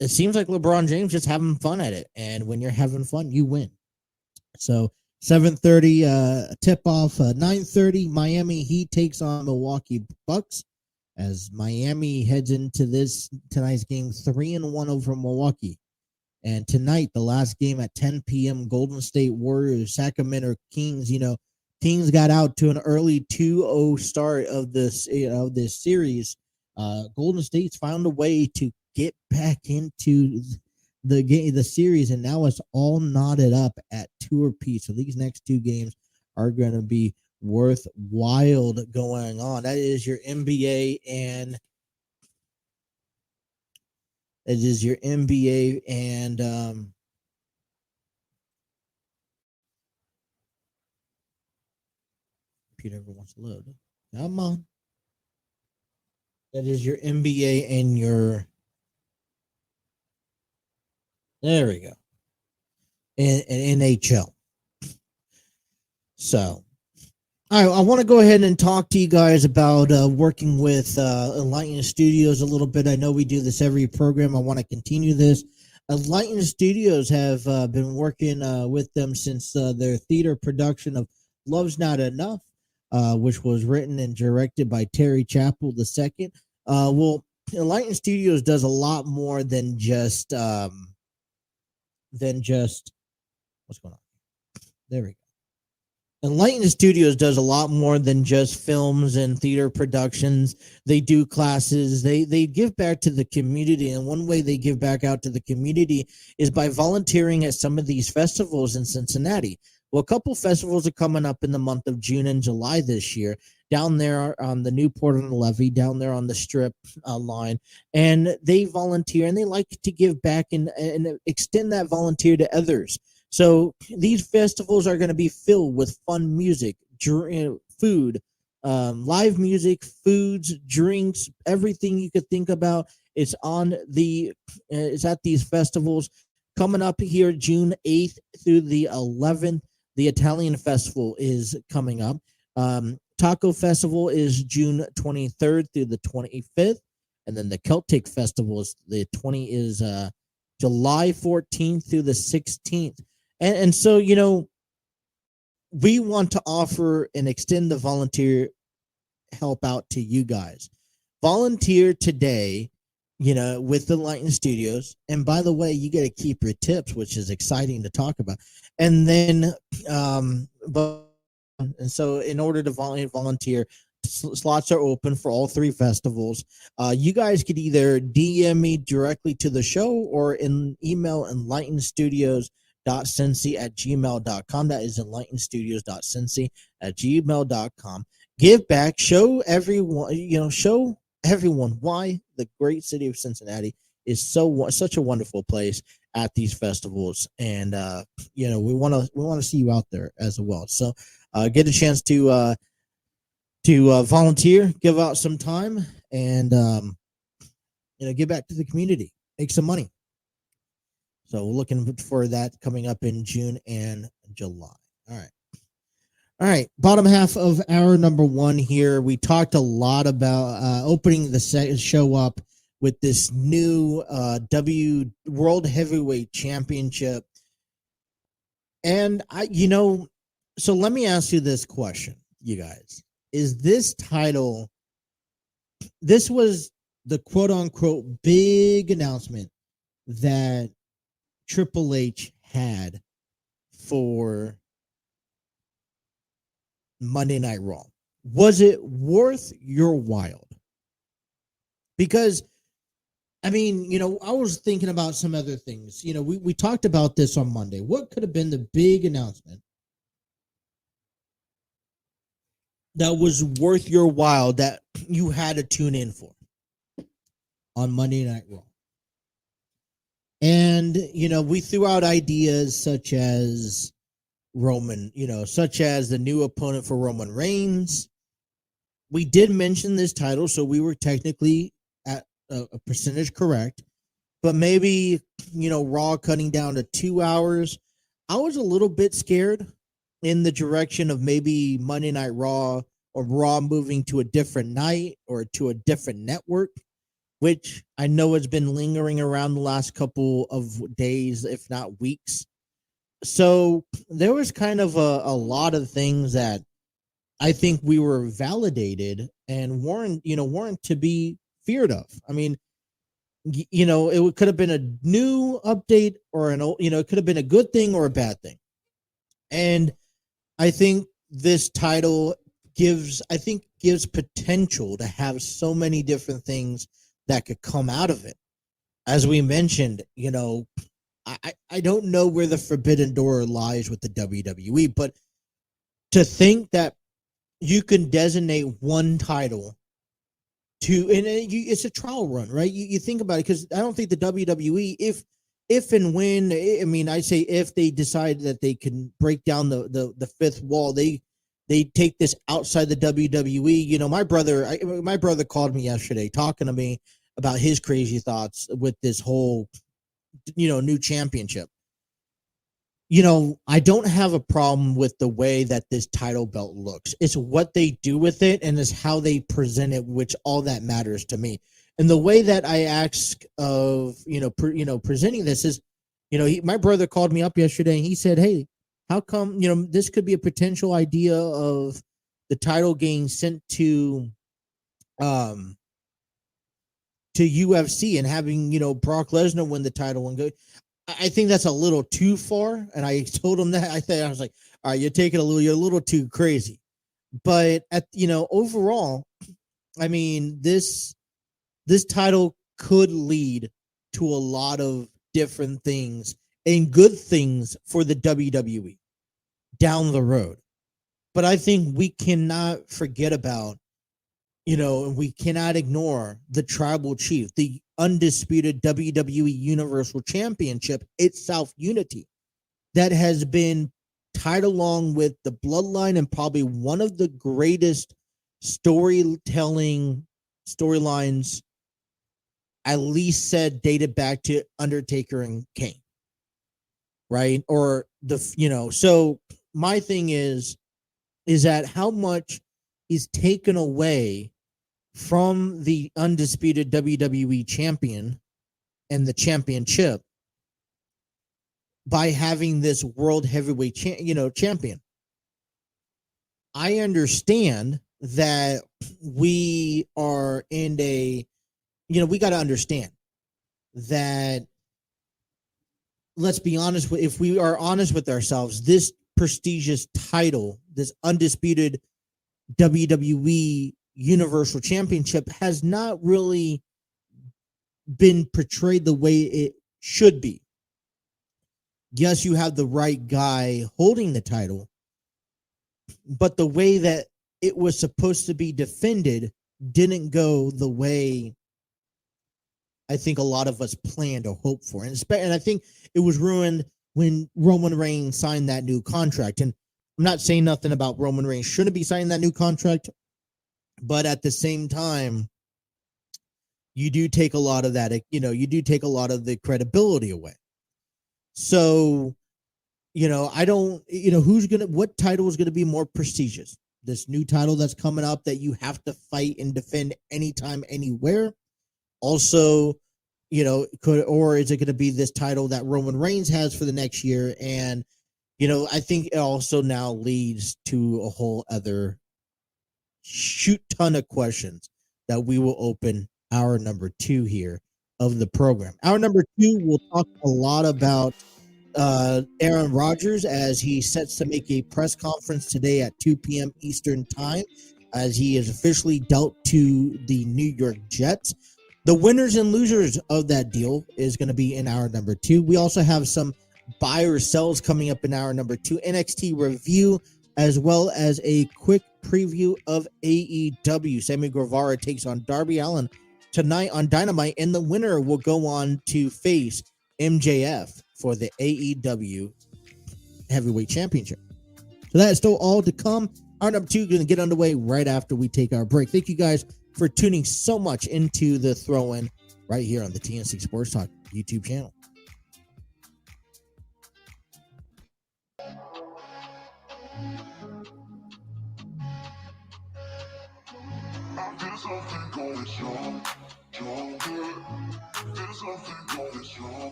Speaker 1: It seems like LeBron James just having fun at it, and when you're having fun, you win. So 7:30 tip off. 9:30 Miami Heat takes on Milwaukee Bucks as Miami heads into tonight's game 3-1 over Milwaukee. And tonight, the last game at 10 p.m. Golden State Warriors, Sacramento Kings. Kings got out to an early 2-0 start of this series. Golden State's found a way to get back into the series, and now it's all knotted up at 2 apiece. So these next 2 games are going to be worthwhile going on. That is your NBA and computer never wants to load. Come on. That is your NBA and your. There we go. And NHL. So, all right, I want to go ahead and talk to you guys about working with Enlighten Studios a little bit. I know we do this every program. I want to continue this. Enlighten Studios have been working with them since their theater production of Love's Not Enough, which was written and directed by Terry Chappell II. Well, Enlighten Studios does a lot more than just what's going on? There we go. Enlighten Studios does a lot more than just films and theater productions. They do classes. They give back to the community, and one way they give back out to the community is by volunteering at some of these festivals in Cincinnati. Well, a couple festivals are coming up in the month of June and July this year, down there on the Newport on the Levee, down there on the Strip line, and they volunteer, and they like to give back and extend that volunteer to others. So these festivals are going to be filled with fun music, food, live music, foods, drinks, everything you could think about. It's at these festivals coming up here June 8th through the 11th. The Italian Festival is coming up. Taco Festival is June 23rd through the 25th, and then the Celtic Festival is July 14th through the 16th. And so, we want to offer and extend the volunteer help out to you guys. Volunteer today, with the Enlighten Studios. And by the way, you get to keep your tips, which is exciting to talk about. And then, so in order to volunteer, slots are open for all 3 festivals. You guys could either DM me directly to the show or email enlightenstudios.cincy@gmail.com. That is enlightenstudios.cincy@gmail.com. Give back, show everyone why the great city of Cincinnati is such a wonderful place at these festivals, and we want to see you out there as well. So get a chance to volunteer, give out some time, and give back to the community, make some money. So we're looking for that coming up in June and July. All right. All right, bottom half of hour number one here. We talked a lot about opening the show up with this new World Heavyweight Championship. And so let me ask you this question, you guys. Is this title, this was the quote unquote big announcement that Triple H had for Monday Night Raw. Was it worth your while? Because, I mean, I was thinking about some other things. We talked about this on Monday. What could have been the big announcement that was worth your while that you had to tune in for on Monday Night Raw? And, we threw out ideas such as such as the new opponent for Roman Reigns. We did mention this title, so we were technically at a percentage correct. But maybe, Raw cutting down to 2 hours. I was a little bit scared in the direction of maybe Monday Night Raw or Raw moving to a different night or to a different network, which I know has been lingering around the last couple of days, if not weeks. So there was kind of a lot of things that I think we were validated and weren't to be feared of. I mean, it could have been a new update or it could have been a good thing or a bad thing. And I think this title gives potential to have so many different things that could come out of it. As we mentioned, I don't know where the forbidden door lies with the WWE, but to think that you can designate one title it's a trial run, right? You think about it, because I don't think the WWE, if and when, I mean, I say if they decide that they can break down the fifth wall, they take this outside the WWE. My brother called me yesterday talking to me about his crazy thoughts with this whole new championship. I don't have a problem with the way that this title belt looks. It's what they do with it, and it's how they present it, which all that matters to me. And the way that I ask of presenting this is, my brother called me up yesterday and he said, "Hey, how come this could be a potential idea of the title getting sent to UFC and having Brock Lesnar win the title and go." I think that's a little too far, and I told him that. I was like, "All right, you're a little too crazy." But overall, I mean, this title could lead to a lot of different things and good things for the WWE down the road. But I think we cannot forget about, we cannot ignore the tribal chief, the undisputed WWE Universal Championship itself, Unity, that has been tied along with the bloodline and probably one of the greatest storylines, at least said, dated back to Undertaker and Kane, right? Or so my thing is that how much is taken away from the undisputed WWE champion and the championship by having this world heavyweight champion. I understand that we are in we got to understand that, let's be honest, if we are honest with ourselves, this prestigious title, this undisputed WWE Universal Championship, has not really been portrayed the way it should be. Yes, you have the right guy holding the title, but the way that it was supposed to be defended didn't go the way I think a lot of us planned or hoped for. And I think it was ruined when Roman Reigns signed that new contract. And I'm not saying nothing about Roman Reigns shouldn't be signing that new contract, but at the same time, you do take a lot of that, you do take a lot of the credibility away. So, what title is going to be more prestigious? This new title that's coming up that you have to fight and defend anytime, anywhere. Also, is it going to be this title that Roman Reigns has for the next year? And, I think it also now leads to a whole other ton of questions that we will open hour number 2 here of the program. Hour number 2, we'll talk a lot about Aaron Rodgers as he sets to make a press conference today at 2 p.m. Eastern time as he is officially dealt to the New York Jets. The winners and losers of that deal is going to be in hour number 2. We also have some buy or sells coming up in hour number 2, NXT review, as well as a quick preview of AEW. Sammy Guevara takes on Darby Allin tonight on Dynamite, and the winner will go on to face MJF for the AEW Heavyweight Championship. So that is still all to come. Our number 2 is going to get underway right after we take our break. Thank you guys for tuning so much into the throw-in right here on the TNC Sports Talk YouTube channel.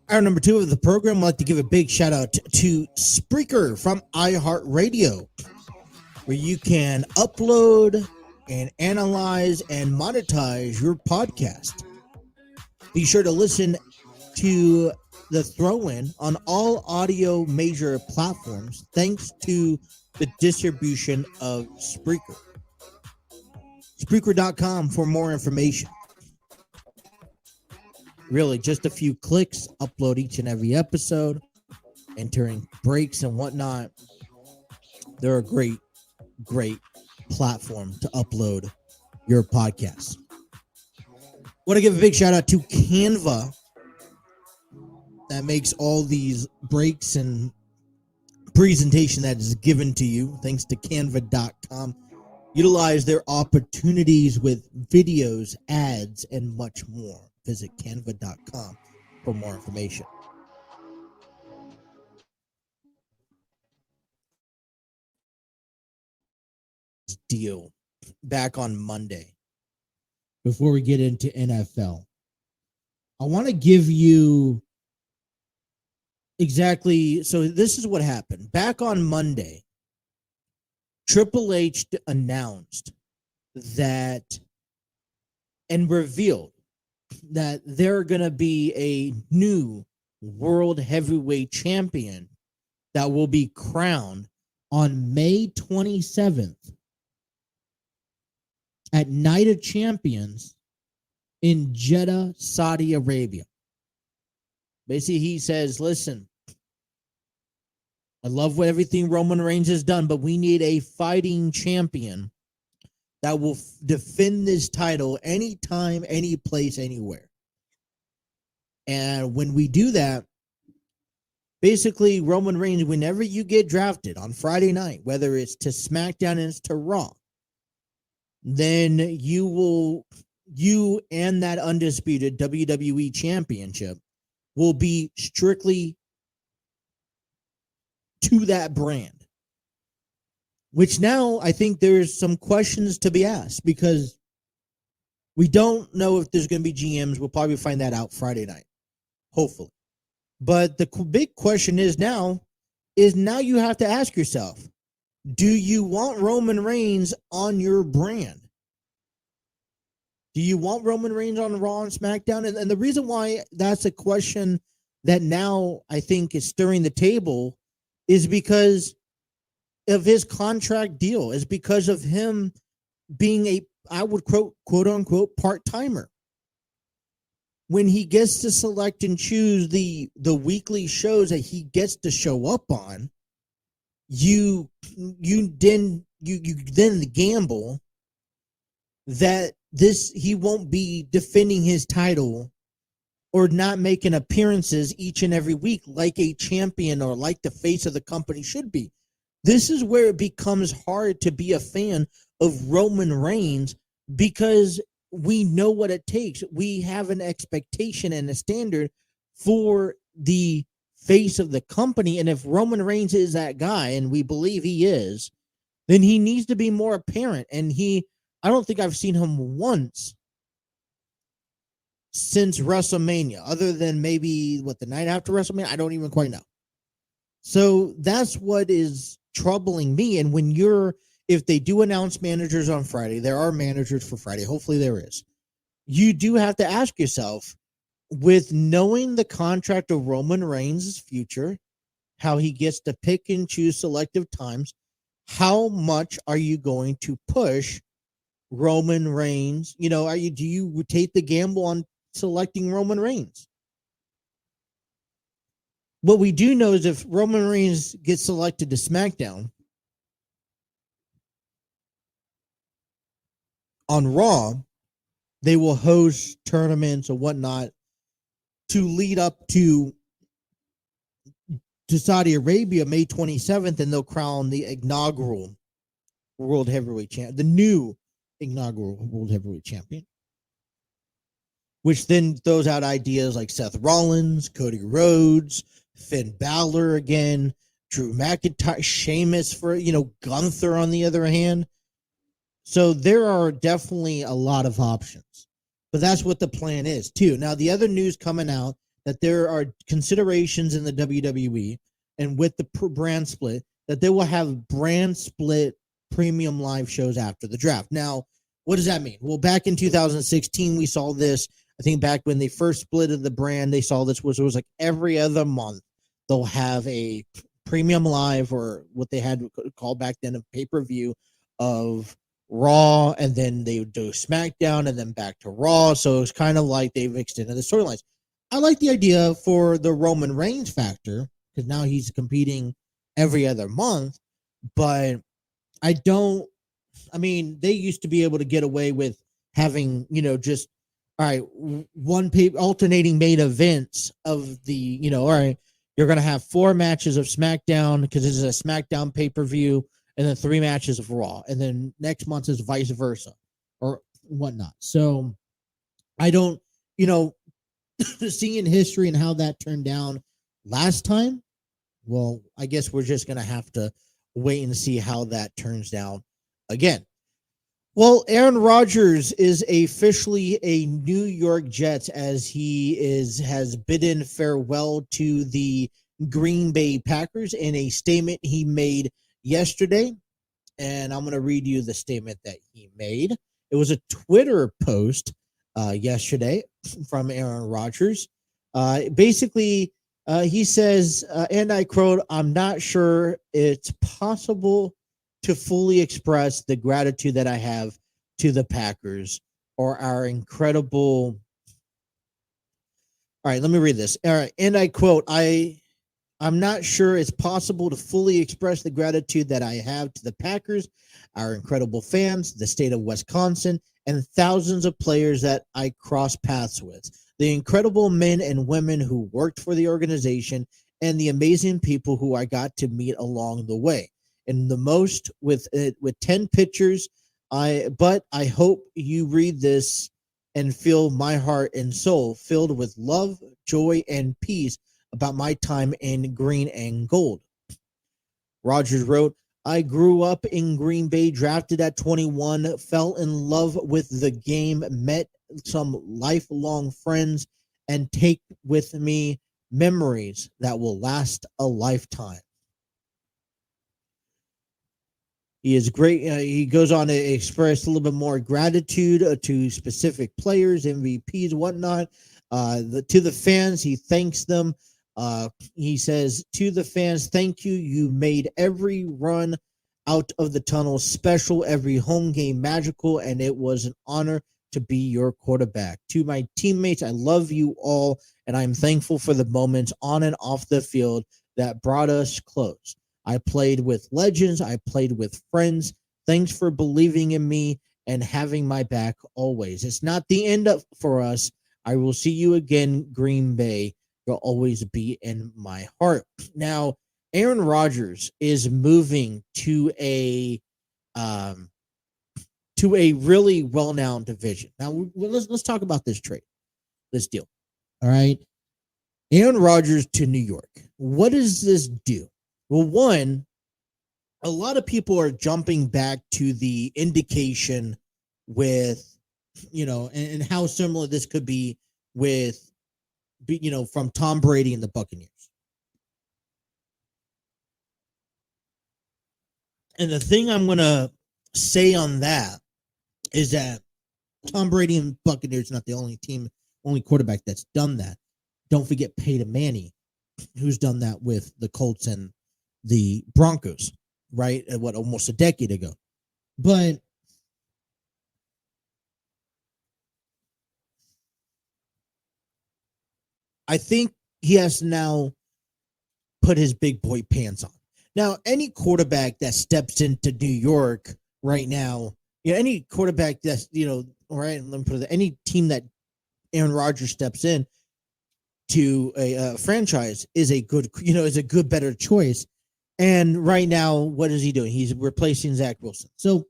Speaker 1: Our number 2 of the program, I'd like to give a big shout out to Spreaker from iHeartRadio, where you can upload and analyze and monetize your podcast. Be sure to listen to the throw-in on all audio major platforms thanks to the distribution of Spreaker. Spreaker.com for more information. Really, just a few clicks, upload each and every episode, entering breaks and whatnot. They're a great, great platform to upload your podcast. Want to give a big shout out to Canva that makes all these breaks and presentation that is given to you. Thanks to Canva.com. Utilize their opportunities with videos, ads, and much more. Visit Canva.com for more information. Deal back on Monday. Before we get into NFL, I want to give you exactly. So this is what happened. Back on Monday, Triple H announced that and revealed that they're going to be a new world heavyweight champion that will be crowned on May 27th at Night of Champions in Jeddah, Saudi Arabia. Basically, he says, listen, I love what everything Roman Reigns has done, but we need a fighting champion that will defend this title anytime, any place, anywhere. And when we do that, basically Roman Reigns, whenever you get drafted on Friday night, whether it's to SmackDown and it's to Raw, then you and that undisputed WWE championship will be strictly to that brand. Which now I think there's some questions to be asked because we don't know if there's going to be GMs. We'll probably find that out Friday night, hopefully. But the big question is now you have to ask yourself, do you want Roman Reigns on your brand? Do you want Roman Reigns on Raw and SmackDown? And the reason why that's a question that now I think is stirring the table is because of his contract deal, is because of him being a, I would quote unquote, part-timer. When he gets to select and choose the weekly shows that he gets to show up on, you then gamble that he won't be defending his title or not making appearances each and every week like a champion or like the face of the company should be. This is where it becomes hard to be a fan of Roman Reigns because we know what it takes. We have an expectation and a standard for the face of the company. And if Roman Reigns is that guy, and we believe he is, then he needs to be more apparent. And I don't think I've seen him once since WrestleMania, other than maybe the night after WrestleMania. I don't even quite know. So that's what is troubling me. And if they do announce managers on Friday, there are managers for Friday. Hopefully there is. You do have to ask yourself, with knowing the contract of Roman Reigns' future, how he gets to pick and choose selective times, how much are you going to push Roman Reigns? Do you take the gamble on selecting Roman Reigns? What we do know is if Roman Reigns gets selected to SmackDown, on Raw, they will host tournaments or whatnot to lead up to Saudi Arabia, May 27th, and they'll crown the inaugural World Heavyweight Champion, the new inaugural World Heavyweight Champion, which then throws out ideas like Seth Rollins, Cody Rhodes, Finn Balor again, Drew McIntyre, Sheamus for, Gunther on the other hand. So there are definitely a lot of options. But that's what the plan is, too. Now, the other news coming out that there are considerations in the WWE and with the brand split that they will have brand split premium live shows after the draft. Now, what does that mean? Well, back in 2016, we saw this. I think back when they first split the brand, they saw this it was like every other month they'll have a premium live, or what they had called back then a pay-per-view of Raw, and then they would do SmackDown and then back to Raw. So it's kind of like they've extended the storylines. I like the idea for the Roman Reigns factor because now he's competing every other month, but they used to be able to get away with having, just, all right, alternating main events of the, all right, you're going to have 4 matches of SmackDown because this is a SmackDown pay-per-view, and then 3 matches of Raw, and then next month is vice versa or whatnot. So I don't, seeing history and how that turned down last time, well, I guess we're just going to have to wait and see how that turns down again. Well, Aaron Rodgers is officially a New York Jets as he has bidden farewell to the Green Bay Packers in a statement he made yesterday. And I'm going to read you the statement that he made. It was a Twitter post yesterday from Aaron Rodgers. Basically, he says, and I quote, "I'm not sure it's possible to fully express the gratitude that I have to the Packers or our incredible." All right, let me read this. All right, and I quote, I'm not sure it's possible to fully express the gratitude that I have to the Packers, our incredible fans, the state of Wisconsin, and thousands of players that I cross paths with, the incredible men and women who worked for the organization, and the amazing people who I got to meet along the way. And the most with 10 pictures, but I hope you read this and feel my heart and soul filled with love, joy, and peace about my time in green and gold. Rodgers wrote, I grew up in Green Bay, drafted at 21, fell in love with the game, met some lifelong friends, and take with me memories that will last a lifetime. He is great. He goes on to express a little bit more gratitude to specific players, MVPs, whatnot. To the fans, he thanks them. He says, to the fans, thank you. You made every run out of the tunnel special, every home game magical, and it was an honor to be your quarterback. To my teammates, I love you all, and I'm thankful for the moments on and off the field that brought us close. I played with legends. I played with friends. Thanks for believing in me and having my back always. It's not the end for us. I will see you again, Green Bay. You'll always be in my heart. Now, Aaron Rodgers is moving to a really well-known division. Now let's talk about this trade, this deal. All right, Aaron Rodgers to New York. What does this do? Well, one, a lot of people are jumping back to the indication with, and how similar this could be with, from Tom Brady and the Buccaneers. And the thing I'm going to say on that is that Tom Brady and Buccaneers are not the only quarterback that's done that. Don't forget Peyton Manning, who's done that with the Colts and the Broncos, right? Almost a decade ago. But I think he has to now put his big boy pants on. Now, any quarterback that steps into New York right now, any quarterback that's, right, let me put it, any team that Aaron Rodgers steps in to a franchise is a good, better choice. And right now, what is he doing? He's replacing Zach Wilson. So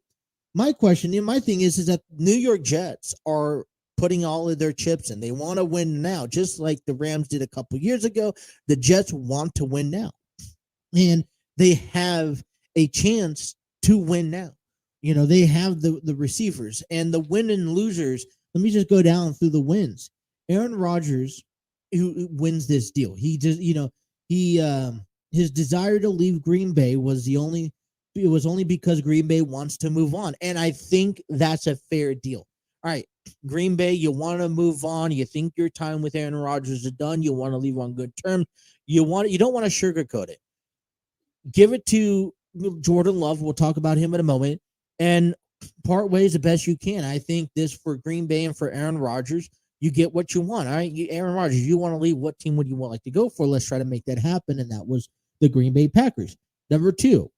Speaker 1: my question, and my thing is that New York Jets are putting all of their chips in. They want to win now, just like the Rams did a couple years ago. The Jets want to win now. And they have a chance to win now. They have the receivers and the win and losers. Let me just go down through the wins. Aaron Rodgers, who wins this deal. He just, his desire to leave Green Bay was only because Green Bay wants to move on. And I think that's a fair deal. All right, Green Bay, you want to move on. You think your time with Aaron Rodgers is done. You want to leave on good terms. You don't want to sugarcoat it. Give it to Jordan Love. We'll talk about him in a moment. And part ways the best you can. I think this for Green Bay and for Aaron Rodgers, you get what you want. All right, Aaron Rodgers, you want to leave. What team would you like to go for? Let's try to make that happen. And that was the Green Bay Packers. Number two,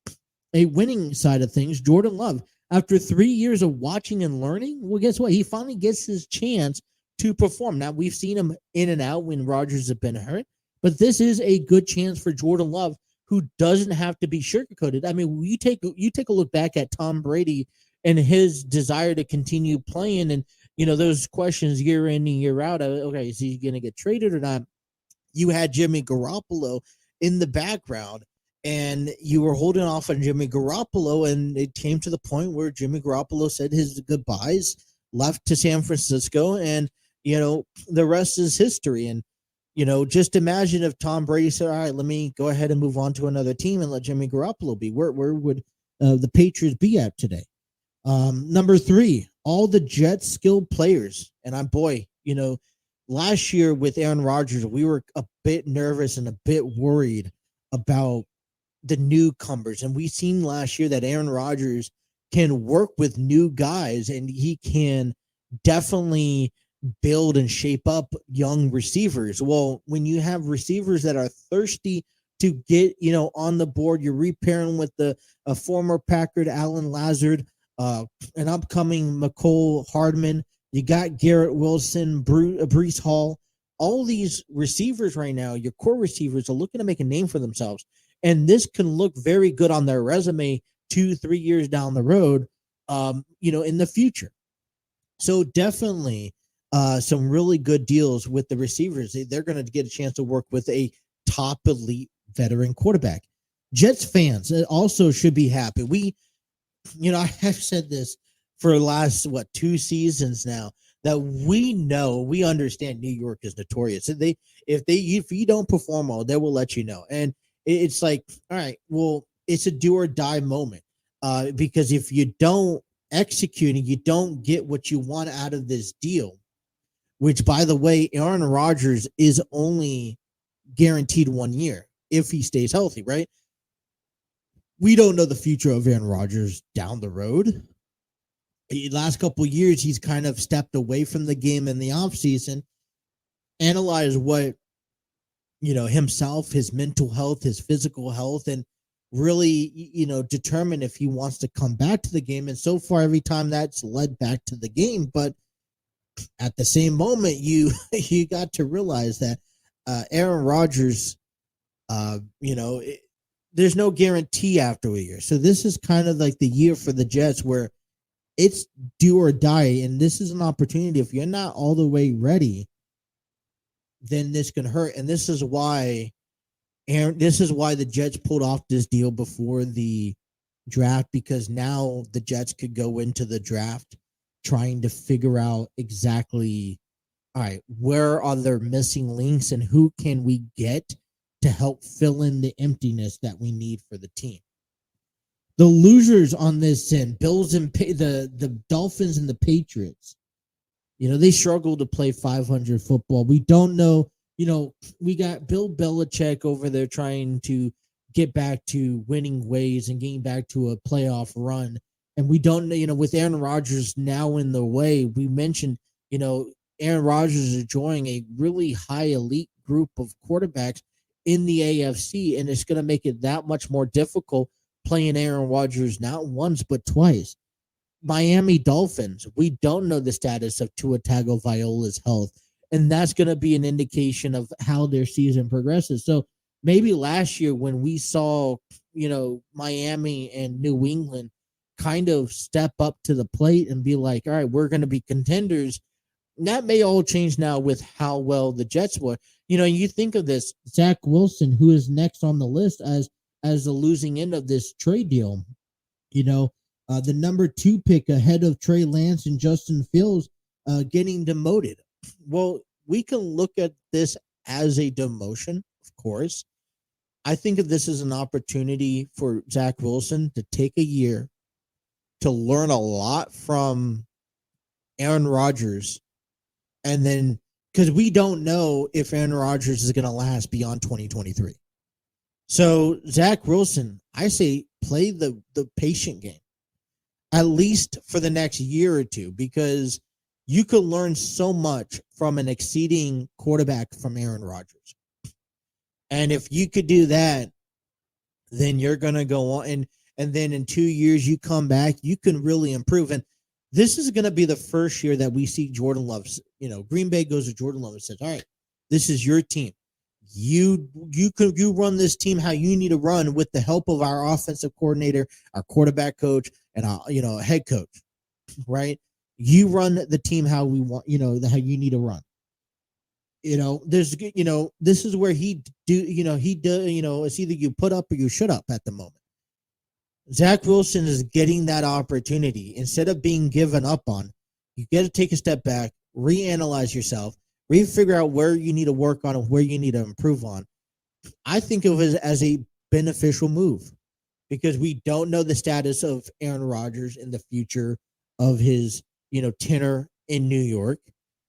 Speaker 1: a winning side of things, Jordan Love. After 3 years of watching and learning, well, guess what? He finally gets his chance to perform. Now, we've seen him in and out when Rodgers has been hurt, but this is a good chance for Jordan Love, who doesn't have to be sugarcoated. I mean, you take a look back at Tom Brady and his desire to continue playing, and those questions year in and year out. Okay, is he going to get traded or not? You had Jimmy Garoppolo in the background, and you were holding off on Jimmy Garoppolo, and it came to the point where Jimmy Garoppolo said his goodbyes, left to San Francisco, and the rest is history. And just imagine if Tom Brady said, all right, let me go ahead and move on to another team and let Jimmy Garoppolo be. Where would the Patriots be at today? Number three, all the Jets skilled players. And last year with Aaron Rodgers, we were a bit nervous and a bit worried about the newcomers. And we seen last year that Aaron Rodgers can work with new guys, and he can definitely build and shape up young receivers. Well, when you have receivers that are thirsty to get, on the board, you're repairing with a former Packard, Alan Lazard, an upcoming McCole Hardman. You got Garrett Wilson, Breece Hall. All these receivers right now, your core receivers, are looking to make a name for themselves. And this can look very good on their resume 2-3 years down the road, in the future. So definitely some really good deals with the receivers. They're going to get a chance to work with a top elite veteran quarterback. Jets fans also should be happy. I have said this for the last, 2 seasons now, that we understand New York is notorious. If you don't perform well, they will let you know. And it's like, all right, well, it's a do or die moment. Because if you don't execute and you don't get what you want out of this deal, which, by the way, Aaron Rodgers is only guaranteed 1 year if he stays healthy, right? We don't know the future of Aaron Rodgers down the road. The last couple of years, he's kind of stepped away from the game in the offseason, analyzed what, himself, his mental health, his physical health, and really, determine if he wants to come back to the game. And so far, every time that's led back to the game. But at the same moment, you got to realize that Aaron Rodgers, there's no guarantee after a year. So this is kind of like the year for the Jets where it's do or die. And this is an opportunity. If you're not all the way ready, then this can hurt. And this is why the Jets pulled off this deal before the draft, because now the Jets could go into the draft trying to figure out exactly, all right, where are their missing links and who can we get to help fill in the emptiness that we need for the team. The losers on this end, Bills and the Dolphins and the Patriots, they struggle to play 500 football. We don't know, we got Bill Belichick over there trying to get back to winning ways and getting back to a playoff run. And we don't know, with Aaron Rodgers now in the way, we mentioned, Aaron Rodgers is enjoying a really high elite group of quarterbacks in the AFC, and it's going to make it that much more difficult playing Aaron Rodgers not once but twice. Miami Dolphins, we don't know the status of Tua Tagovailoa's health, and that's going to be an indication of how their season progresses. So maybe last year when we saw, Miami and New England kind of step up to the plate and be like, all right, we're going to be contenders, that may all change now with how well the Jets were. You think of this, Zach Wilson, who is next on the list as the losing end of this trade deal. The number 2 pick ahead of Trey Lance and Justin Fields getting demoted. Well, we can look at this as a demotion, of course. I think of this as an opportunity for Zach Wilson to take a year to learn a lot from Aaron Rodgers. And then, because we don't know if Aaron Rodgers is going to last beyond 2023. So, Zach Wilson, I say play the patient game, at least for the next year or two, because you could learn so much from an exceeding quarterback from Aaron Rodgers. And if you could do that, then you're going to go on. And then in 2 years, you come back, you can really improve. And this is going to be the first year that we see Jordan Love. Green Bay goes to Jordan Love and says, all right, this is your team. You run this team how you need to run with the help of our offensive coordinator, our quarterback coach, and our head coach, right? You run the team how we want, how you need to run. This is where it's either you put up or you shut up at the moment. Zach Wilson is getting that opportunity. Instead of being given up on, you got to take a step back, reanalyze yourself, figure out where you need to work on and where you need to improve on. I think of it as a beneficial move because we don't know the status of Aaron Rodgers in the future of his, tenure in New York.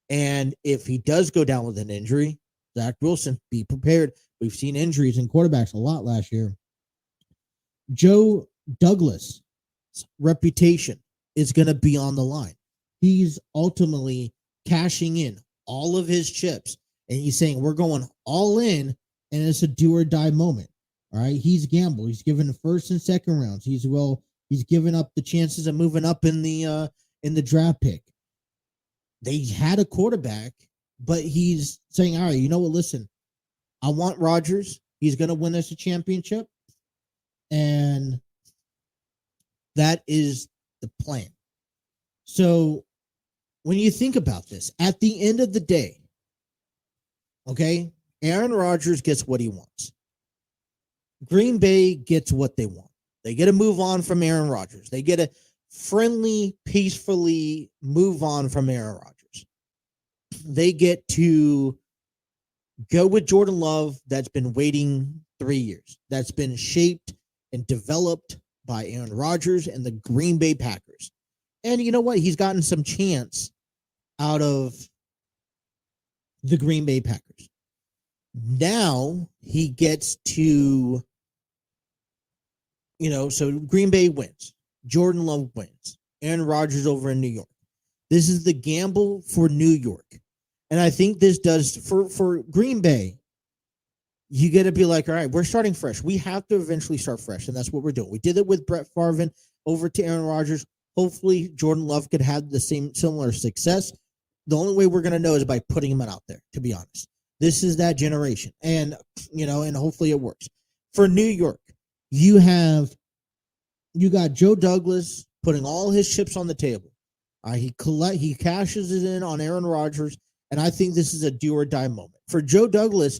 Speaker 1: And if he does go down with an injury, Zach Wilson, be prepared. We've seen injuries in quarterbacks a lot last year. Joe Douglas' reputation is going to be on the line. He's ultimately cashing in all of his chips, and he's saying, we're going all in, and it's a do or die moment. All right. He's gambled. He's given the first and second rounds. He's given up the chances of moving up in the draft pick. They had a quarterback, but he's saying, all right, you know what? Listen, I want Rodgers. He's going to win us a championship. And that is the plan. So when you think about this, at the end of the day, okay, Aaron Rodgers gets what he wants. Green Bay gets what they want. They get to move on from Aaron Rodgers. They get to friendly, peacefully move on from Aaron Rodgers. They get to go with Jordan Love that's been waiting 3 years, that's been shaped and developed by Aaron Rodgers and the Green Bay Packers. And you know what? He's gotten some chance out of the Green Bay Packers. Now he gets to, so Green Bay wins. Jordan Love wins. Aaron Rodgers over in New York. This is the gamble for New York. And I think this does for Green Bay. You got to be like, all right, we're starting fresh. We have to eventually start fresh, and that's what we're doing. We did it with Brett Favre over to Aaron Rodgers. Hopefully, Jordan Love could have the similar success. The only way we're going to know is by putting him out there, to be honest. This is that generation, and, and hopefully it works. For New York, You got Joe Douglas putting all his chips on the table. He cashes it in on Aaron Rodgers, and I think this is a do or die moment. For Joe Douglas,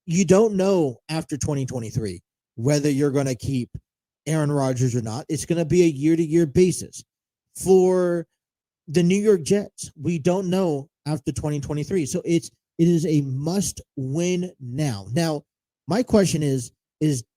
Speaker 1: you don't know after 2023 whether you're going to keep Aaron Rodgers or not. It's going to be a year-to-year basis. For the New York Jets, we don't know after 2023. So it is a must-win now. Now, my question is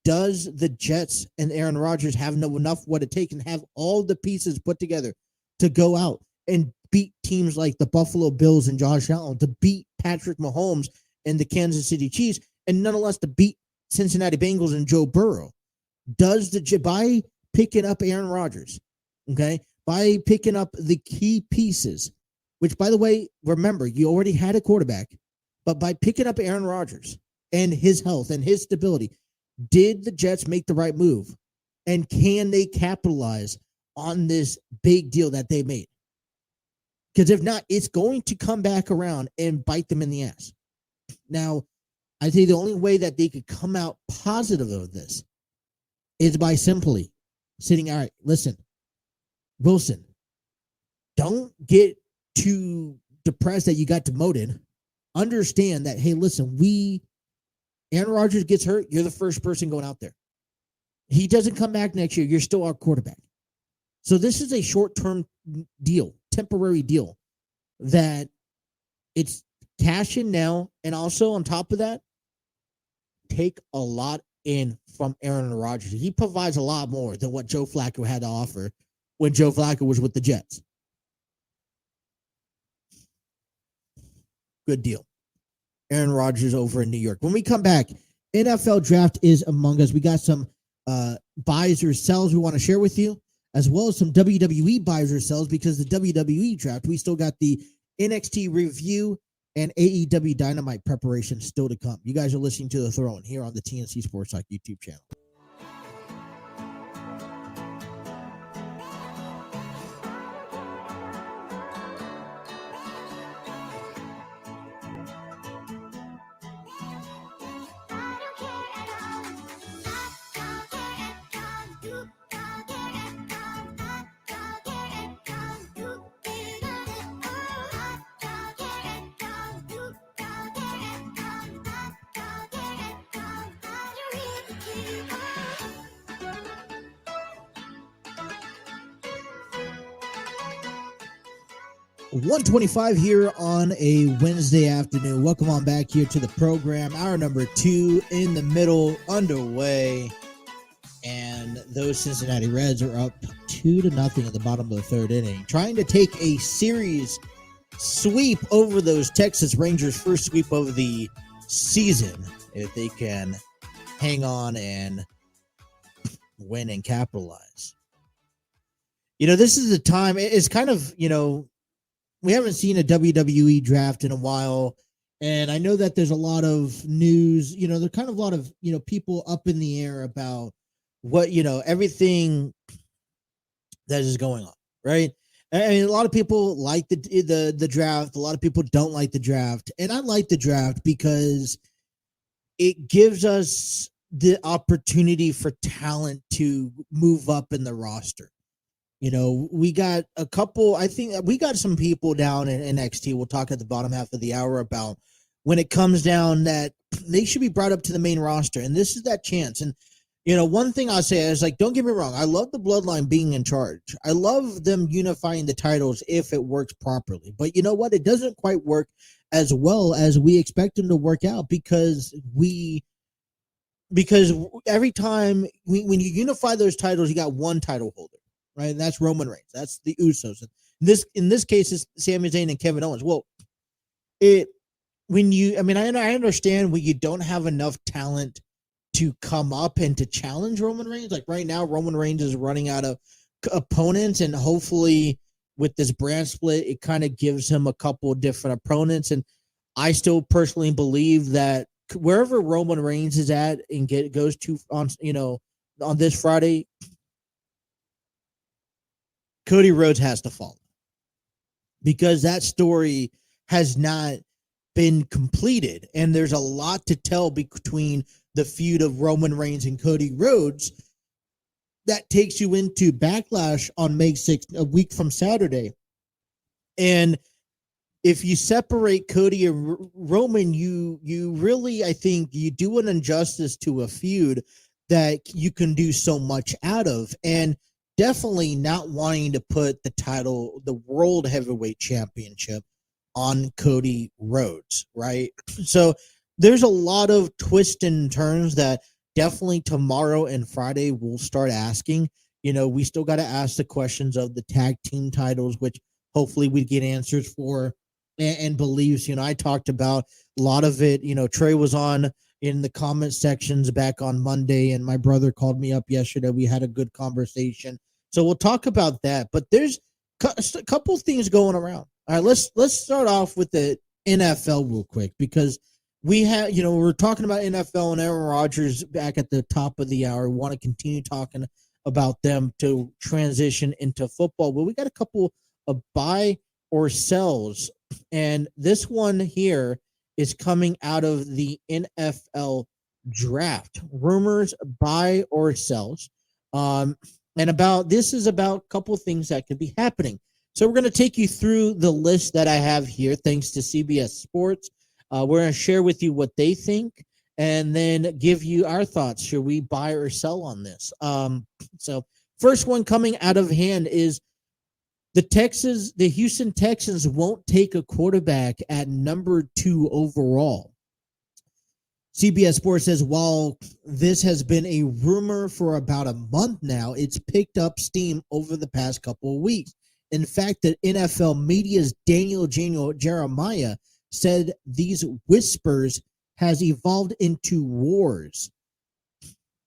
Speaker 1: does the Jets and Aaron Rodgers have enough what it takes and have all the pieces put together to go out and beat teams like the Buffalo Bills and Josh Allen, to beat Patrick Mahomes and the Kansas City Chiefs, and nonetheless to beat Cincinnati Bengals and Joe Burrow? By picking up Aaron Rodgers, okay, by picking up the key pieces, which, by the way, remember, you already had a quarterback, but by picking up Aaron Rodgers and his health and his stability, did the Jets make the right move? And can they capitalize on this big deal that they made? Because if not, it's going to come back around and bite them in the ass. Now, I think the only way that they could come out positive of this is by simply sitting, all right, listen, Wilson, don't get too depressed that you got demoted. Understand that, hey, listen, Aaron Rodgers gets hurt, you're the first person going out there. He doesn't come back next year, you're still our quarterback. So this is a short-term deal, temporary deal, that it's cash in now, and also on top of that, take a lot in from Aaron Rodgers. He provides a lot more than what Joe Flacco had to offer when Joe Flacco was with the Jets. Good deal. Aaron Rodgers over in New York. When we come back, NFL draft is among us. We got some buys or sells we want to share with you, as well as some WWE buys or sells, because the WWE draft, we still got the NXT review and AEW Dynamite preparation still to come. You guys are listening to The Throne here on the TNC Sports Talk YouTube channel. .125 here on a Wednesday afternoon. Welcome on back here to the program. Hour number 2 in the middle, underway. And those Cincinnati Reds are up 2-0 at the bottom of the third inning, trying to take a series sweep over those Texas Rangers, first sweep of the season, if they can hang on and win and capitalize. You know, this is the time, it's kind of, you know, we haven't seen a WWE draft in a while, and I know that there's a lot of news, you know, there's kind of a lot of, you know, people up in the air about what, you know, everything that is going on, right? I mean, a lot of people like the draft, a lot of people don't like the draft, and I like the draft because it gives us the opportunity for talent to move up in the roster. You know, we got a couple, I think we got some people down in NXT. We'll talk at the bottom half of the hour about when it comes down that they should be brought up to the main roster. And this is that chance. And, you know, one thing I'll say is, like, don't get me wrong. I love the Bloodline being in charge. I love them unifying the titles if it works properly. But you know what? It doesn't quite work as well as we expect them to work out, because every time when you unify those titles, you got one title holder. Right, and that's Roman Reigns. That's the Usos. In this case, it's Sami Zayn and Kevin Owens. Well, I understand when you don't have enough talent to come up and to challenge Roman Reigns. Like right now, Roman Reigns is running out of opponents, and hopefully with this brand split, it kind of gives him a couple of different opponents. And I still personally believe that wherever Roman Reigns is at and goes to on this Friday, Cody Rhodes has to follow, because that story has not been completed, and there's a lot to tell between the feud of Roman Reigns and Cody Rhodes that takes you into Backlash on May 6th, a week from Saturday. And if you separate Cody and Roman, you really, I think, you do an injustice to a feud that you can do so much out of. And definitely not wanting to put the title, the World Heavyweight Championship, on Cody Rhodes, right? So there's a lot of twists and turns that definitely tomorrow and Friday we'll start asking. We still got to ask the questions of the tag team titles, which hopefully we get answers for, and beliefs. I talked about a lot of it. Trey was on in the comment sections back on Monday, and my brother called me up yesterday. We had a good conversation. So we'll talk about that. But there's a couple things going around. All right, let's start off with the NFL real quick, because we have, we're talking about NFL and Aaron Rodgers back at the top of the hour. We want to continue talking about them to transition into football. But we got a couple of buy or sells, and this one here is coming out of the NFL draft. Rumors, buy or sells. And this is about a couple of things that could be happening. So we're going to take you through the list that I have here, thanks to CBS Sports. We're going to share with you what they think, and then give you our thoughts. Should we buy or sell on this? So first one coming out of hand is the Houston Texans won't take a quarterback at number 2 overall. CBS Sports says, while this has been a rumor for about a month now, it's picked up steam over the past couple of weeks. In fact, the NFL media's Daniel Jeremiah said these whispers has evolved into wars.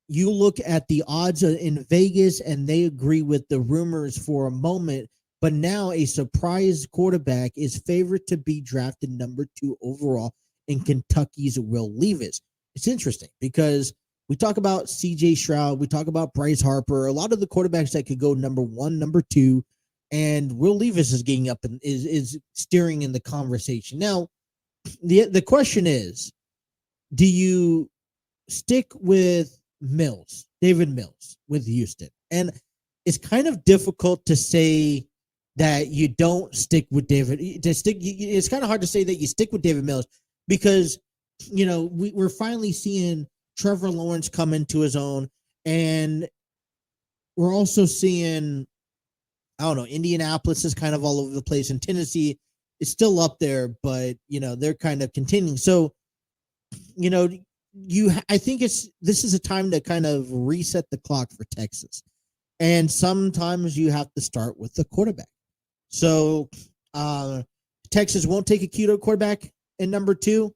Speaker 1: You look at the odds in Vegas, and they agree with the rumors for a moment, but now a surprise quarterback is favored to be drafted number 2 overall in Kentucky's Will Levis. It's interesting because we talk about CJ Stroud, we talk about Bryce Harper, a lot of the quarterbacks that could go number 1, number 2, and Will Levis is getting up and is steering in the conversation. Now, the question is, do you stick with David Mills with Houston? And it's kind of difficult to say that you don't stick with David. It's kind of hard to say that you stick with David Mills, because we're finally seeing Trevor Lawrence come into his own, and we're also seeing, I don't know, Indianapolis is kind of all over the place, and Tennessee is still up there, but they're kind of continuing. So I think this is a time to kind of reset the clock for Texas, and sometimes you have to start with the quarterback. So Texas won't take a quarterback in number 2.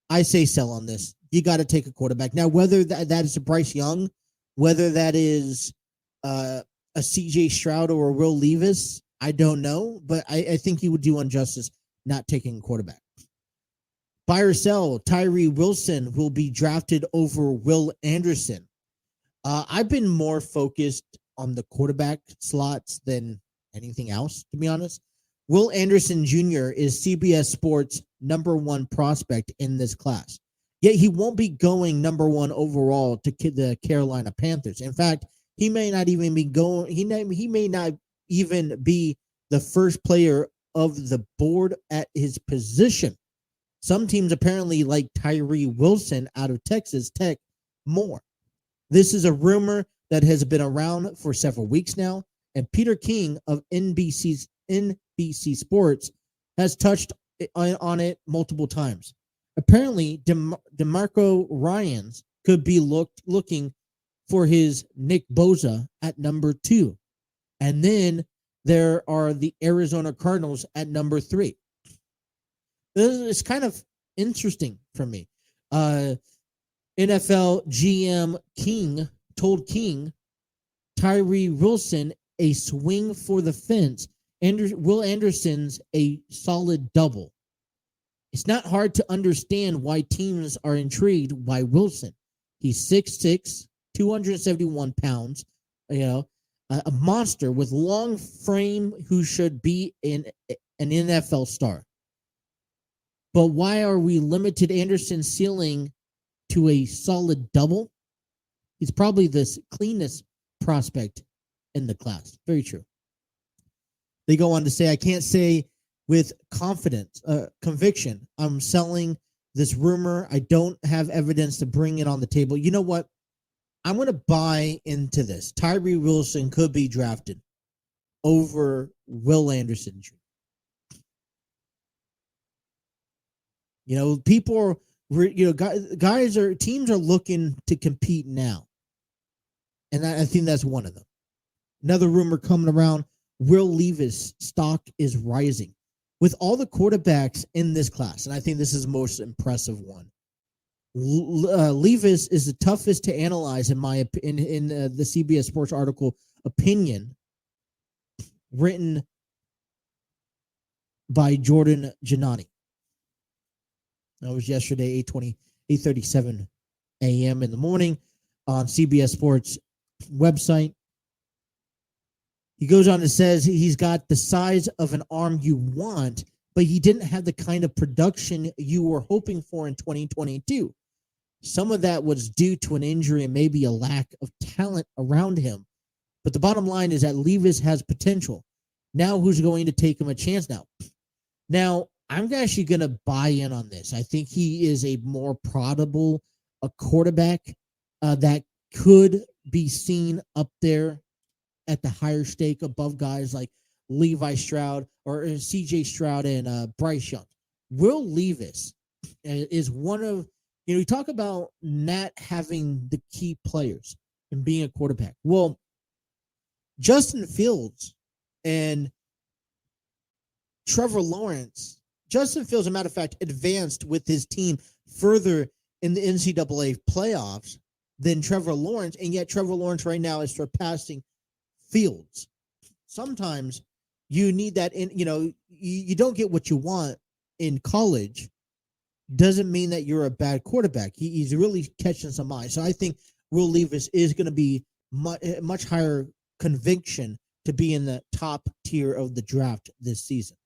Speaker 1: I say sell on this. You got to take a quarterback. Now, whether that is a Bryce Young, whether that is a CJ Stroud or a Will Levis, I don't know, but I think he would do injustice not taking a quarterback. Buy or sell, Tyree Wilson will be drafted over Will Anderson. I've been more focused on the quarterback slots than anything else, to be honest. Will Anderson Jr. is CBS Sports' number 1 prospect in this class. Yet he won't be going number 1 overall to the Carolina Panthers. In fact, he may not even be going. He may not even be the first player of the board at his position. Some teams apparently like Tyree Wilson out of Texas Tech more. This is a rumor that has been around for several weeks now, and Peter King of NBC Sports has touched on it multiple times. Apparently, DeMarco Ryans could be looking for his Nick Bosa at number 2. And then there are the Arizona Cardinals at number 3. This is kind of interesting for me. NFL GM King told King Tyree Wilson a swing for the fence. Will Anderson's a solid double. It's not hard to understand why teams are intrigued by Wilson. He's 6'6", 271 pounds, a monster with long frame who should be an NFL star. But why are we limited Anderson's ceiling to a solid double? He's probably the cleanest prospect in the class. Very true. They go on to say, I can't say with confidence, conviction, I'm selling this rumor. I don't have evidence to bring it on the table. You know what? I'm going to buy into this. Tyree Wilson could be drafted over Will Anderson Jr. You know, people are, teams are looking to compete now. And I think that's one of them. Another rumor coming around, Will Levis stock is rising. With all the quarterbacks in this class, and I think this is the most impressive one, Levis is the toughest to analyze in the CBS Sports article opinion written by Jordan Giannani. That was yesterday, 8:37 a.m. in the morning on CBS Sports website. He goes on and says he's got the size of an arm you want, but he didn't have the kind of production you were hoping for in 2022. Some of that was due to an injury and maybe a lack of talent around him. But the bottom line is that Levis has potential. Now who's going to take him a chance now? Now, I'm actually going to buy in on this. I think he is a more probable quarterback that could be seen up there at the higher stake above guys like Levi Stroud or CJ Stroud and Bryce Young. Will Levis is one of, you talk about not having the key players and being a quarterback. Well, Justin Fields and Trevor Lawrence, Justin Fields, as a matter of fact, advanced with his team further in the NCAA playoffs than Trevor Lawrence, and yet Trevor Lawrence right now is surpassing Fields. Sometimes you need that you don't get what you want in college. Doesn't mean that you're a bad quarterback. He's really catching some eyes. So I think Will Levis is going to be much higher conviction to be in the top tier of the draft this season.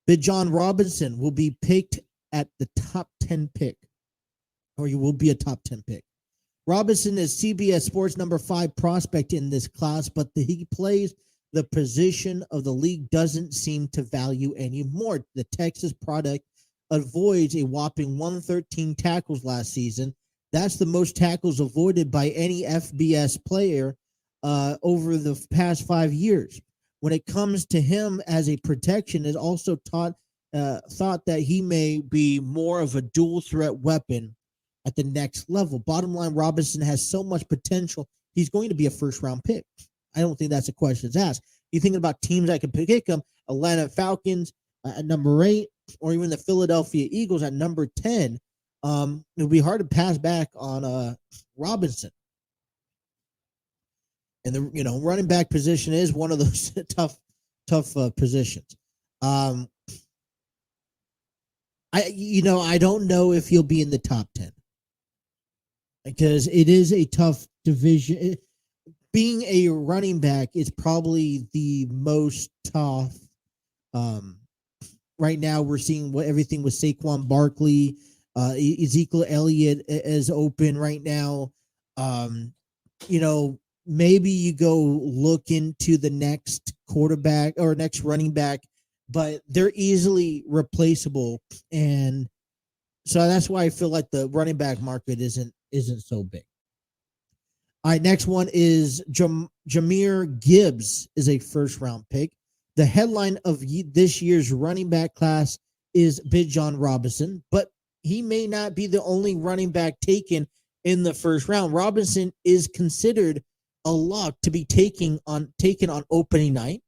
Speaker 1: Bijan Robinson will be picked at the top 10 pick, or he will be a top 10 pick. Robinson is CBS Sports number 5 prospect in this class, but he plays the position of the league doesn't seem to value anymore. The Texas product avoids a whopping 113 tackles last season. That's the most tackles avoided by any FBS player over the past 5 years. When it comes to him as a protection, is also thought that he may be more of a dual threat weapon at the next level. Bottom line, Robinson has so much potential. He's going to be a first-round pick. I don't think that's a question to ask. You're thinking about teams that can pick him, Atlanta Falcons at number 8, or even the Philadelphia Eagles at number 10. It'll be hard to pass back on Robinson. And the running back position is one of those tough positions. I don't know if he'll be in the top 10 because it is a tough division. Being a running back is probably the most tough. Right now, we're seeing everything with Saquon Barkley. Ezekiel Elliott is open right now. Maybe you go look into the next quarterback or next running back, but they're easily replaceable. And so that's why I feel like the running back market isn't so big. All right, next one is Jahmyr Gibbs is a first-round pick. The headline of this year's running back class is Bijan Robinson, but he may not be the only running back taken in the first round. Robinson is considered a lock to be taken on opening night,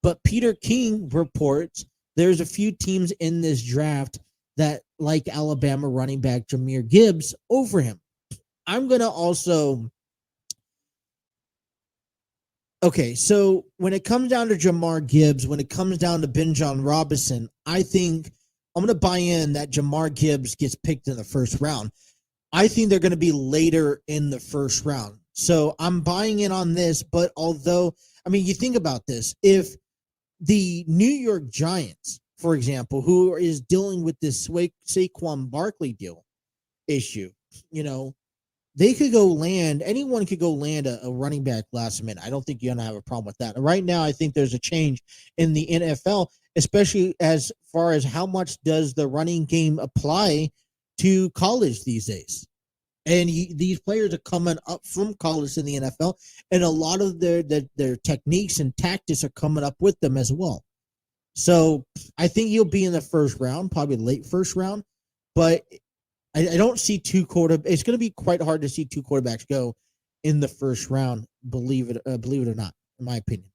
Speaker 1: but Peter King reports there's a few teams in this draft that like Alabama running back Jahmyr Gibbs over him. I'm going to also... Okay, so when it comes down to Jahmyr Gibbs, when it comes down to Bijan Robinson, I think I'm going to buy in that Jahmyr Gibbs gets picked in the first round. I think they're going to be later in the first round. So I'm buying in on this, but you think about this. If the New York Giants, for example, who is dealing with this Saquon Barkley issue, they could go land. Anyone could go land a running back last minute. I don't think you're gonna have a problem with that. Right now, I think there's a change in the NFL, especially as far as how much does the running game apply to college these days. And these players are coming up from college in the NFL, and a lot of their techniques and tactics are coming up with them as well. So I think he'll be in the first round, probably late first round, but I don't see two quarterbacks. It's going to be quite hard to see two quarterbacks go in the first round. Believe it or not, in my opinion.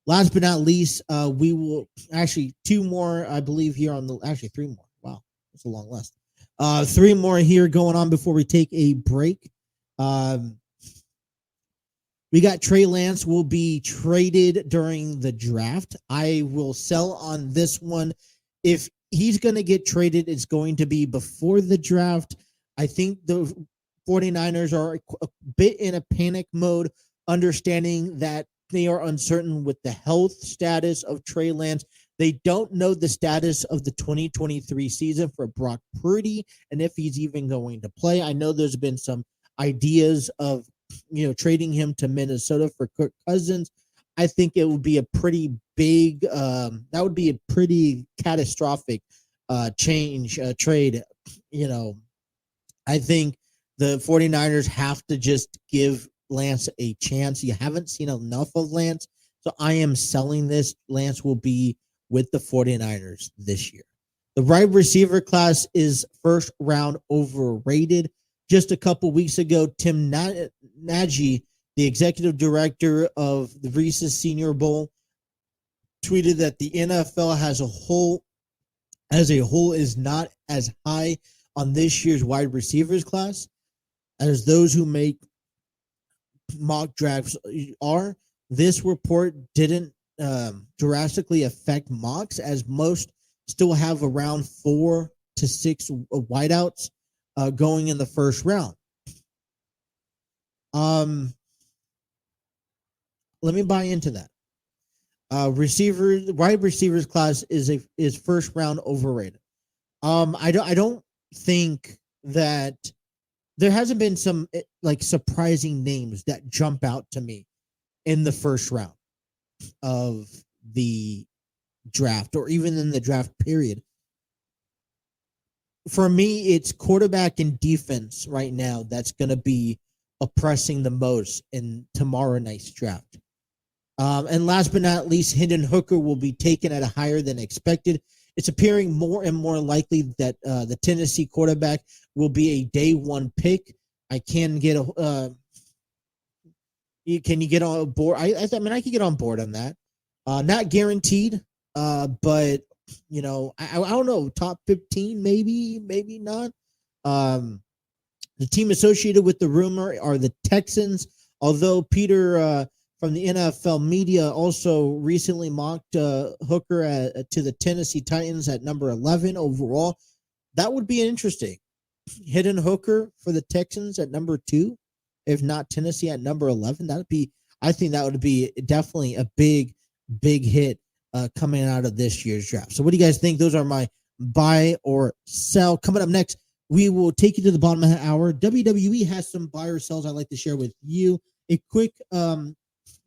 Speaker 1: Last but not least, we will actually two more, I believe, here on the actually three more. Wow, that's a long list. Three more here going on before we take a break. We got Trey Lance will be traded during the draft. I will sell on this one. If he's going to get traded, it's going to be before the draft. I think the 49ers are a bit in a panic mode, understanding that they are uncertain with the health status of Trey Lance. They don't know the status of the 2023 season for Brock Purdy and if he's even going to play. I know there's been some ideas of trading him to Minnesota for Kirk Cousins. I think it would be a pretty big, that would be a pretty catastrophic trade. I think the 49ers have to just give Lance a chance. You haven't seen enough of Lance, so I am selling this. Lance will be with the 49ers this year. The wide receiver class is first round overrated. Just a couple weeks ago, Tim Nagy, the executive director of the Reese's Senior Bowl, tweeted that the NFL as a whole is not as high on this year's wide receivers class as those who make mock drafts are. This report didn't drastically affect mocks, as most still have around 4 to 6 wideouts going in the first round. Let me buy into that. Wide receivers class is first round overrated. I don't think that there hasn't been some like surprising names that jump out to me in the first round of the draft or even in the draft period. For me, it's quarterback and defense right now that's going to be oppressing the most in tomorrow night's draft. And last but not least, Hendon Hooker will be taken at a higher than expected. It's appearing more and more likely that the Tennessee quarterback will be a day one pick. I can get can you get on board? I mean, I can get on board on that. Not guaranteed, but I don't know, top 15, maybe not. The team associated with the rumor are the Texans, although Peter from the NFL media also recently mocked Hooker to the Tennessee Titans at number 11 overall. That would be interesting. Hidden Hooker for the Texans at number 2, if not Tennessee at number 11. I think that would be definitely a big hit coming out of this year's draft. So what do you guys think? Those are my buy or sell. Coming up next, we will take you to the bottom of the hour. WWE has some buy or sells I'd like to share with you. A quick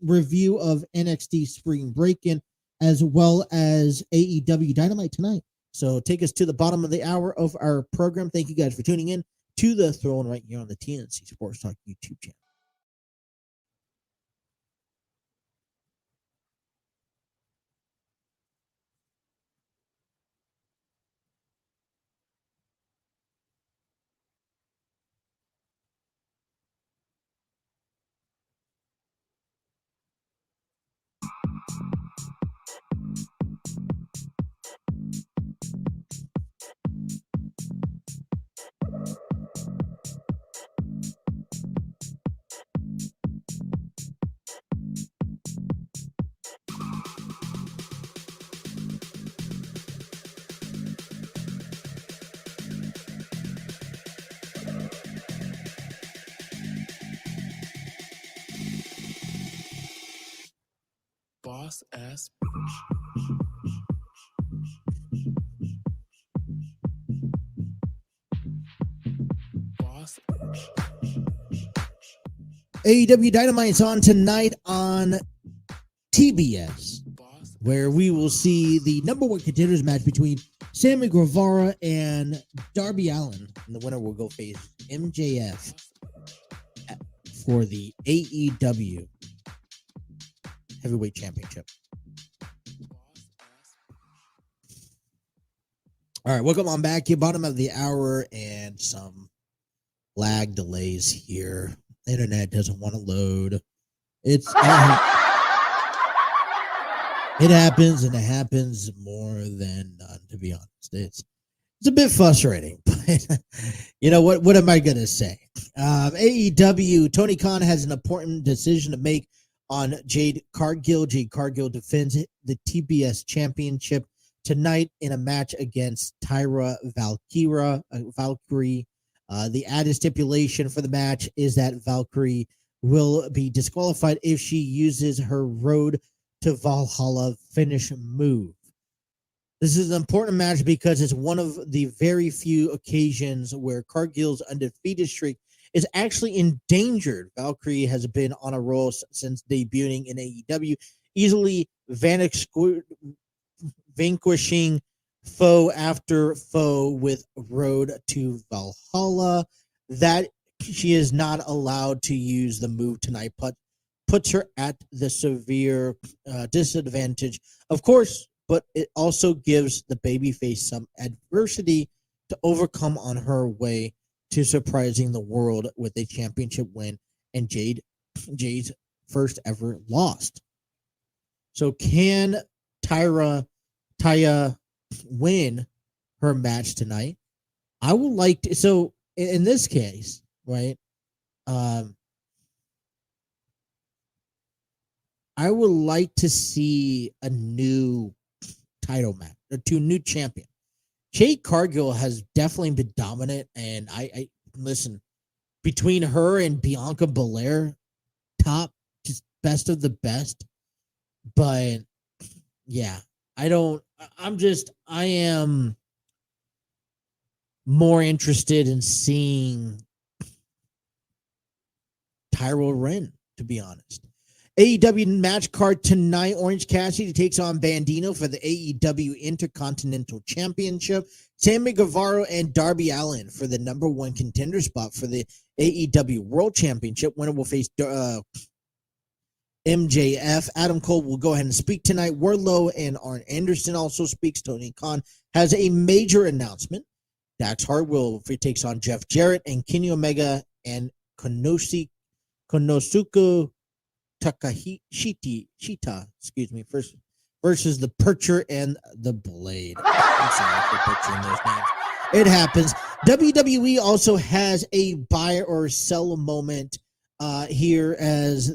Speaker 1: review of NXT Spring Breakin, as well as AEW Dynamite tonight. So take us to the bottom of the hour of our program. Thank you guys for tuning in to the Throne right here on the TNC Sports Talk YouTube channel.
Speaker 5: Boss ass bitch. Boss bitch.
Speaker 1: AEW Dynamite's on tonight on TBS, where we will see the number one contenders match between Sammy Guevara and Darby Allin. And the winner will go face MJF for the AEW Heavyweight Championship. All right, welcome on back. Here, bottom of the hour and some lag delays here. The internet doesn't want to load. It happens, and it happens more than none, to be honest. It's a bit frustrating, but you know what am I going to say? AEW, Tony Khan has an important decision to make on Jade Cargill. Jade Cargill defends the TBS championship tonight in a match against Tyra Valkyrie. The added stipulation for the match is that Valkyrie will be disqualified if she uses her Road to Valhalla finish move. This is an important match because it's one of the very few occasions where Cargill's undefeated streak is actually endangered. Valkyrie has been on a roll since debuting in AEW, easily vanquishing foe after foe with Road to Valhalla. That she is not allowed to use the move tonight, but puts her at the severe disadvantage, of course, but it also gives the babyface some adversity to overcome on her way to surprising the world with a championship win and Jade's first ever lost. So can Taya win her match tonight? I would like to. So in this case, right? I would like to see a new title match, or two new champion. Jade Cargill has definitely been dominant, and I listen, between her and Bianca Belair, top, just best of the best. But yeah, I am more interested in seeing Tyra win, to be honest. AEW match card tonight. Orange Cassidy takes on Bandito for the AEW Intercontinental Championship. Sammy Guevara and Darby Allin for the number one contender spot for the AEW World Championship. Winner will face MJF. Adam Cole will go ahead and speak tonight. Wardlow and Arn Anderson also speaks. Tony Khan has a major announcement. Dax Hartwell takes on Jeff Jarrett, and Kenny Omega and Konosuke Shita, versus the Percher and the Blade. I'm sorry for butchering those names. It happens. WWE also has a buy or sell moment here as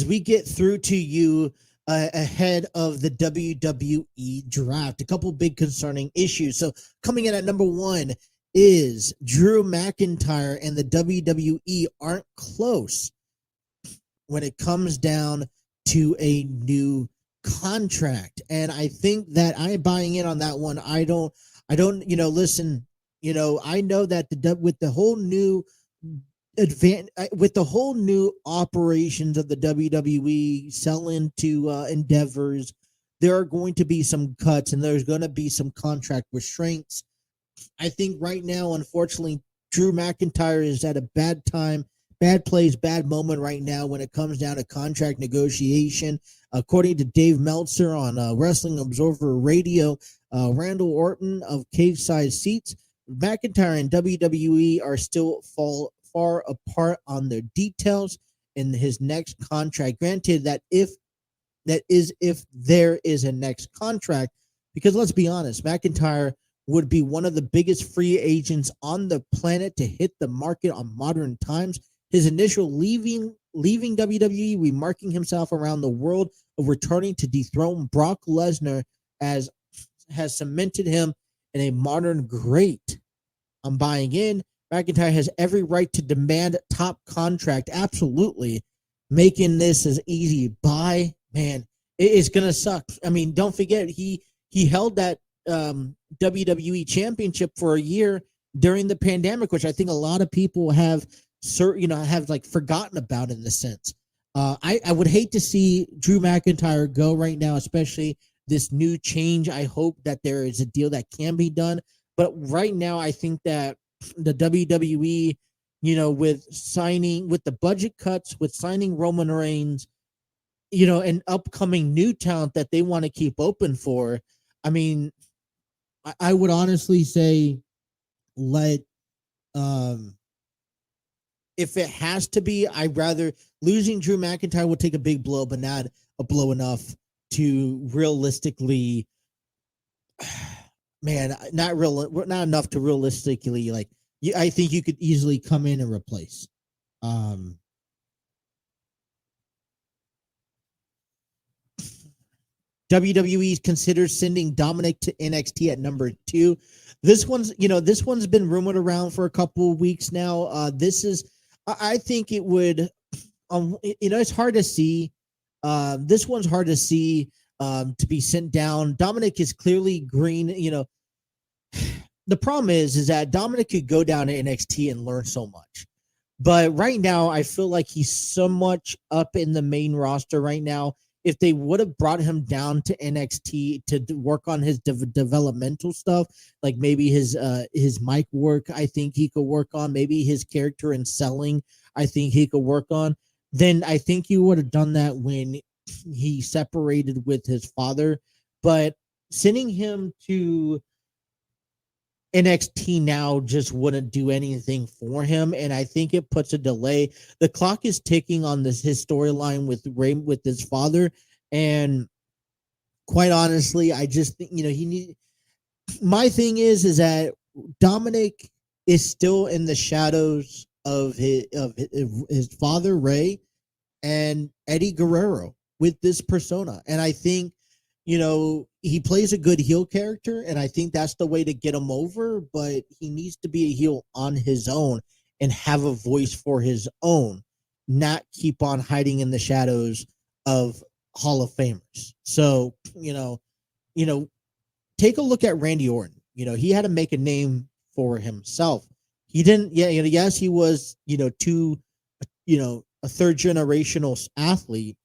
Speaker 1: we get through to you ahead of the WWE draft. A couple big concerning issues. So coming in at number one is Drew McIntyre and the WWE aren't close when it comes down to a new contract. And I think that I'm buying in on that one. I don't, listen, I know that with the whole new operations of the WWE selling to endeavors, there are going to be some cuts and there's going to be some contract restraints. I think right now, unfortunately, Drew McIntyre is at a bad time, bad place, bad moment right now when it comes down to contract negotiation. According to Dave Meltzer on Wrestling Observer Radio, Randall Orton of Cave Size Seats, McIntyre and WWE are still far apart on their details in his next contract. Granted, if there is a next contract, because let's be honest, McIntyre would be one of the biggest free agents on the planet to hit the market on modern times. His initial leaving WWE, remarking himself around the world of returning to dethrone Brock Lesnar has cemented him in a modern great. I'm buying in. McIntyre has every right to demand top contract. Absolutely. Making this as easy buy, man, it is going to suck. I mean, don't forget, he held that WWE championship for a year during the pandemic, which I think a lot of people have have like forgotten about in the sense. I would hate to see Drew McIntyre go right now, especially this new change. I hope that there is a deal that can be done. But right now, I think that the WWE, with the budget cuts, with signing Roman Reigns, and upcoming new talent that they want to keep open for, I mean, I would honestly say let if it has to be, I'd rather losing Drew McIntyre will take a big blow, but not a blow enough to realistically, man, not enough to realistically I think you could easily come in and replace. WWE considers sending Dominic to NXT at number 2. This one's been rumored around for a couple of weeks now. I think it would, it's hard to see. This one's hard to see to be sent down. Dominic is clearly green. The problem is that Dominic could go down to NXT and learn so much. But right now, I feel like he's so much up in the main roster right now. If they would have brought him down to NXT to work on his developmental stuff, like maybe his mic work, I think he could work on. Maybe his character and selling, I think he could work on. Then I think he would have done that when he separated with his father. But sending him to NXT now just wouldn't do anything for him, and I think it puts a delay. The clock is ticking on his storyline with his father, and quite honestly, I just think he need. My thing is that Dominic is still in the shadows of his father Ray and Eddie Guerrero with this persona, and I think he plays a good heel character, and I think that's the way to get him over, but he needs to be a heel on his own and have a voice for his own, not keep on hiding in the shadows of Hall of Famers. So, take a look at Randy Orton. He had to make a name for himself. He didn't, yes, he was, a third generational athlete,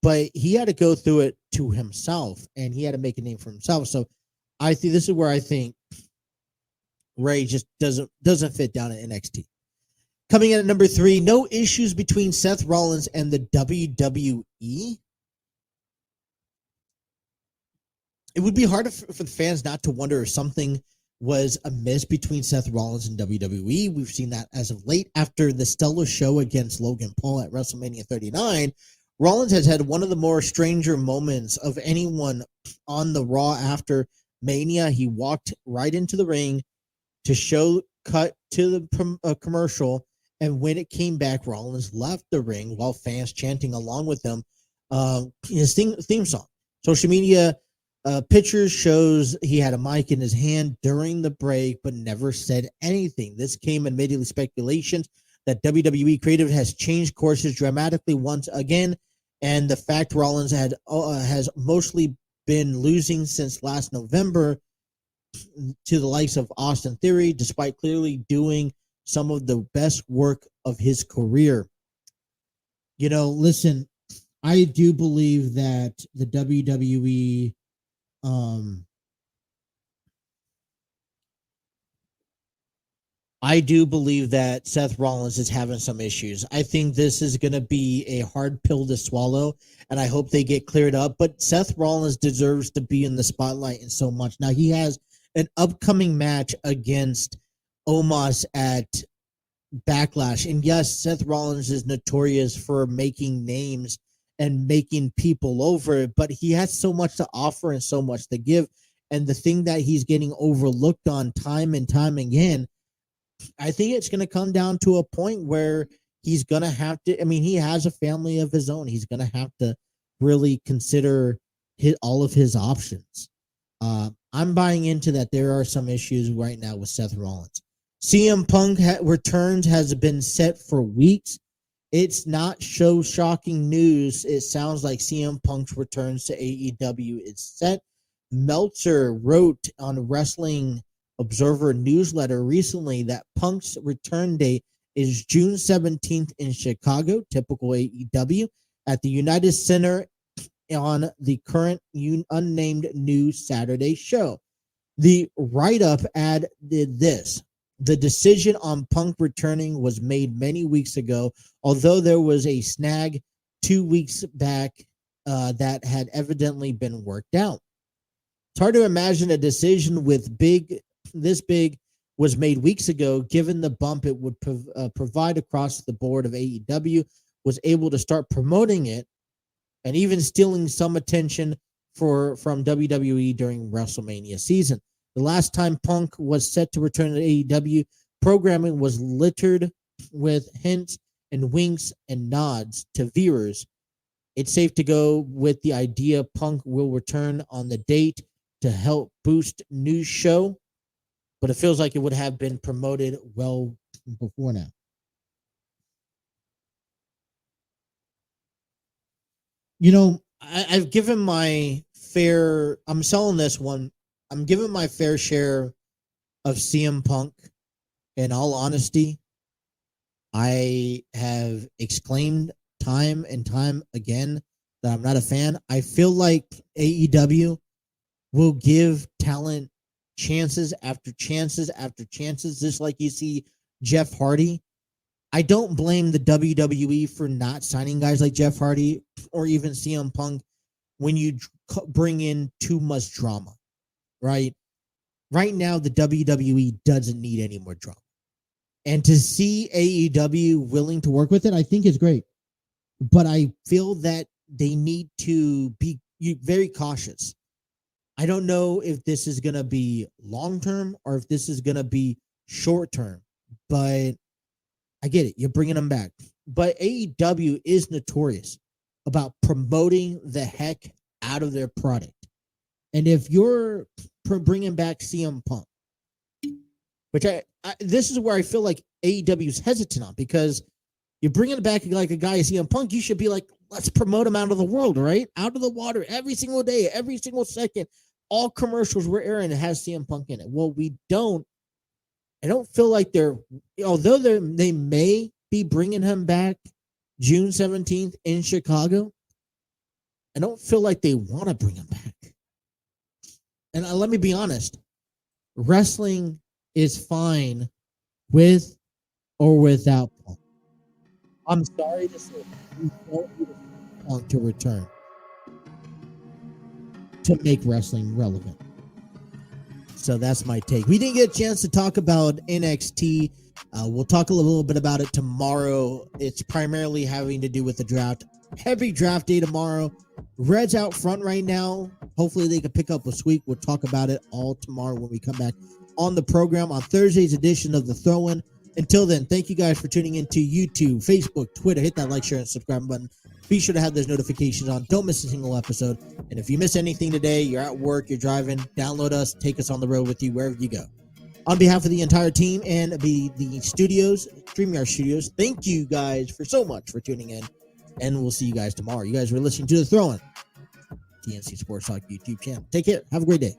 Speaker 1: but he had to go through it to himself, and he had to make a name for himself. So I think this is where I think Ray just doesn't fit down at NXT. Coming in at number 3, no issues between Seth Rollins and the WWE. It would be hard for the fans not to wonder if something was amiss between Seth Rollins and WWE. We've seen that as of late. After the stellar show against Logan Paul at WrestleMania 39, Rollins has had one of the more stranger moments of anyone on the Raw after Mania. He walked right into the ring to cut to the commercial, and when it came back, Rollins left the ring while fans chanting along with him his theme song. Social media pictures shows he had a mic in his hand during the break, but never said anything. This came amidly speculations that WWE creative has changed courses dramatically once again, and the fact Rollins has mostly been losing since last November to the likes of Austin Theory, despite clearly doing some of the best work of his career. Listen, I do believe that the WWE I do believe that Seth Rollins is having some issues. I think this is going to be a hard pill to swallow, and I hope they get cleared up. But Seth Rollins deserves to be in the spotlight and so much. Now, he has an upcoming match against Omos at Backlash. And yes, Seth Rollins is notorious for making names and making people over, but he has so much to offer and so much to give. And the thing that he's getting overlooked on time and time again, I think it's going to come down to a point where he's going to have to, he has a family of his own. He's going to have to really consider all of his options. I'm buying into that. There are some issues right now with Seth Rollins. CM Punk returns has been set for weeks. It's not shocking news. It sounds like CM Punk's returns to AEW is set. Meltzer wrote on Wrestling Observer newsletter recently that Punk's return date is June 17th in Chicago, typical AEW, at the United Center on the current unnamed new Saturday show. The write-up added this. The decision on Punk returning was made many weeks ago, although there was a snag 2 weeks back that had evidently been worked out. It's hard to imagine a decision this big was made weeks ago, given the bump it would provide across the board of AEW, was able to start promoting it and even stealing some attention from WWE during WrestleMania season. The last time Punk was set to return to AEW, programming was littered with hints and winks and nods to viewers. It's safe to go with the idea Punk will return on the date to help boost news show, but it feels like it would have been promoted well before now. You know, I've given my fair, I'm selling this one. I'm giving my fair share of CM Punk. In all honesty, I have exclaimed time and time again that I'm not a fan. I feel like AEW will give talent chances after chances after chances, just like you see Jeff Hardy. I don't blame the WWE for not signing guys like Jeff Hardy or even CM Punk when you bring in too much drama, right? Right now, the WWE doesn't need any more drama. And to see AEW willing to work with it, I think is great. But I feel that they need to be very cautious. I don't know if this is going to be long-term or if this is going to be short-term, but I get it. You're bringing them back. But AEW is notorious about promoting the heck out of their product. And if you're bringing back CM Punk, which this is where I feel like AEW is hesitant on, because you're bringing back like a guy, CM Punk, you should be like, let's promote him out of the world, right? Out of the water every single day, every single second. All commercials we're airing has CM Punk in it. Well, we don't. I don't feel like although they may be bringing him back June 17th in Chicago, I don't feel like they want to bring him back. And let me be honest, wrestling is fine with or without Punk. I'm sorry to say, we don't need Punk to return to make wrestling relevant. So that's my take. We didn't get a chance to talk about NXT. We'll talk a little bit about it tomorrow. It's primarily having to do with the draft. Heavy draft day tomorrow. Reds out front right now. Hopefully they can pick up a sweep. We'll talk about it all tomorrow when we come back on the program on Thursday's edition of The Throw-In. Until then, thank you guys for tuning into YouTube, Facebook, Twitter. Hit that like, share, and subscribe button. Be sure to have those notifications on. Don't miss a single episode. And if you miss anything today, you're at work, you're driving, download us, take us on the road with you wherever you go. On behalf of the entire team and the studios, StreamYard Studios, thank you guys for so much for tuning in. And we'll see you guys tomorrow. You guys were listening to The Throw-In, TNC Sports Talk YouTube channel. Take care. Have a great day.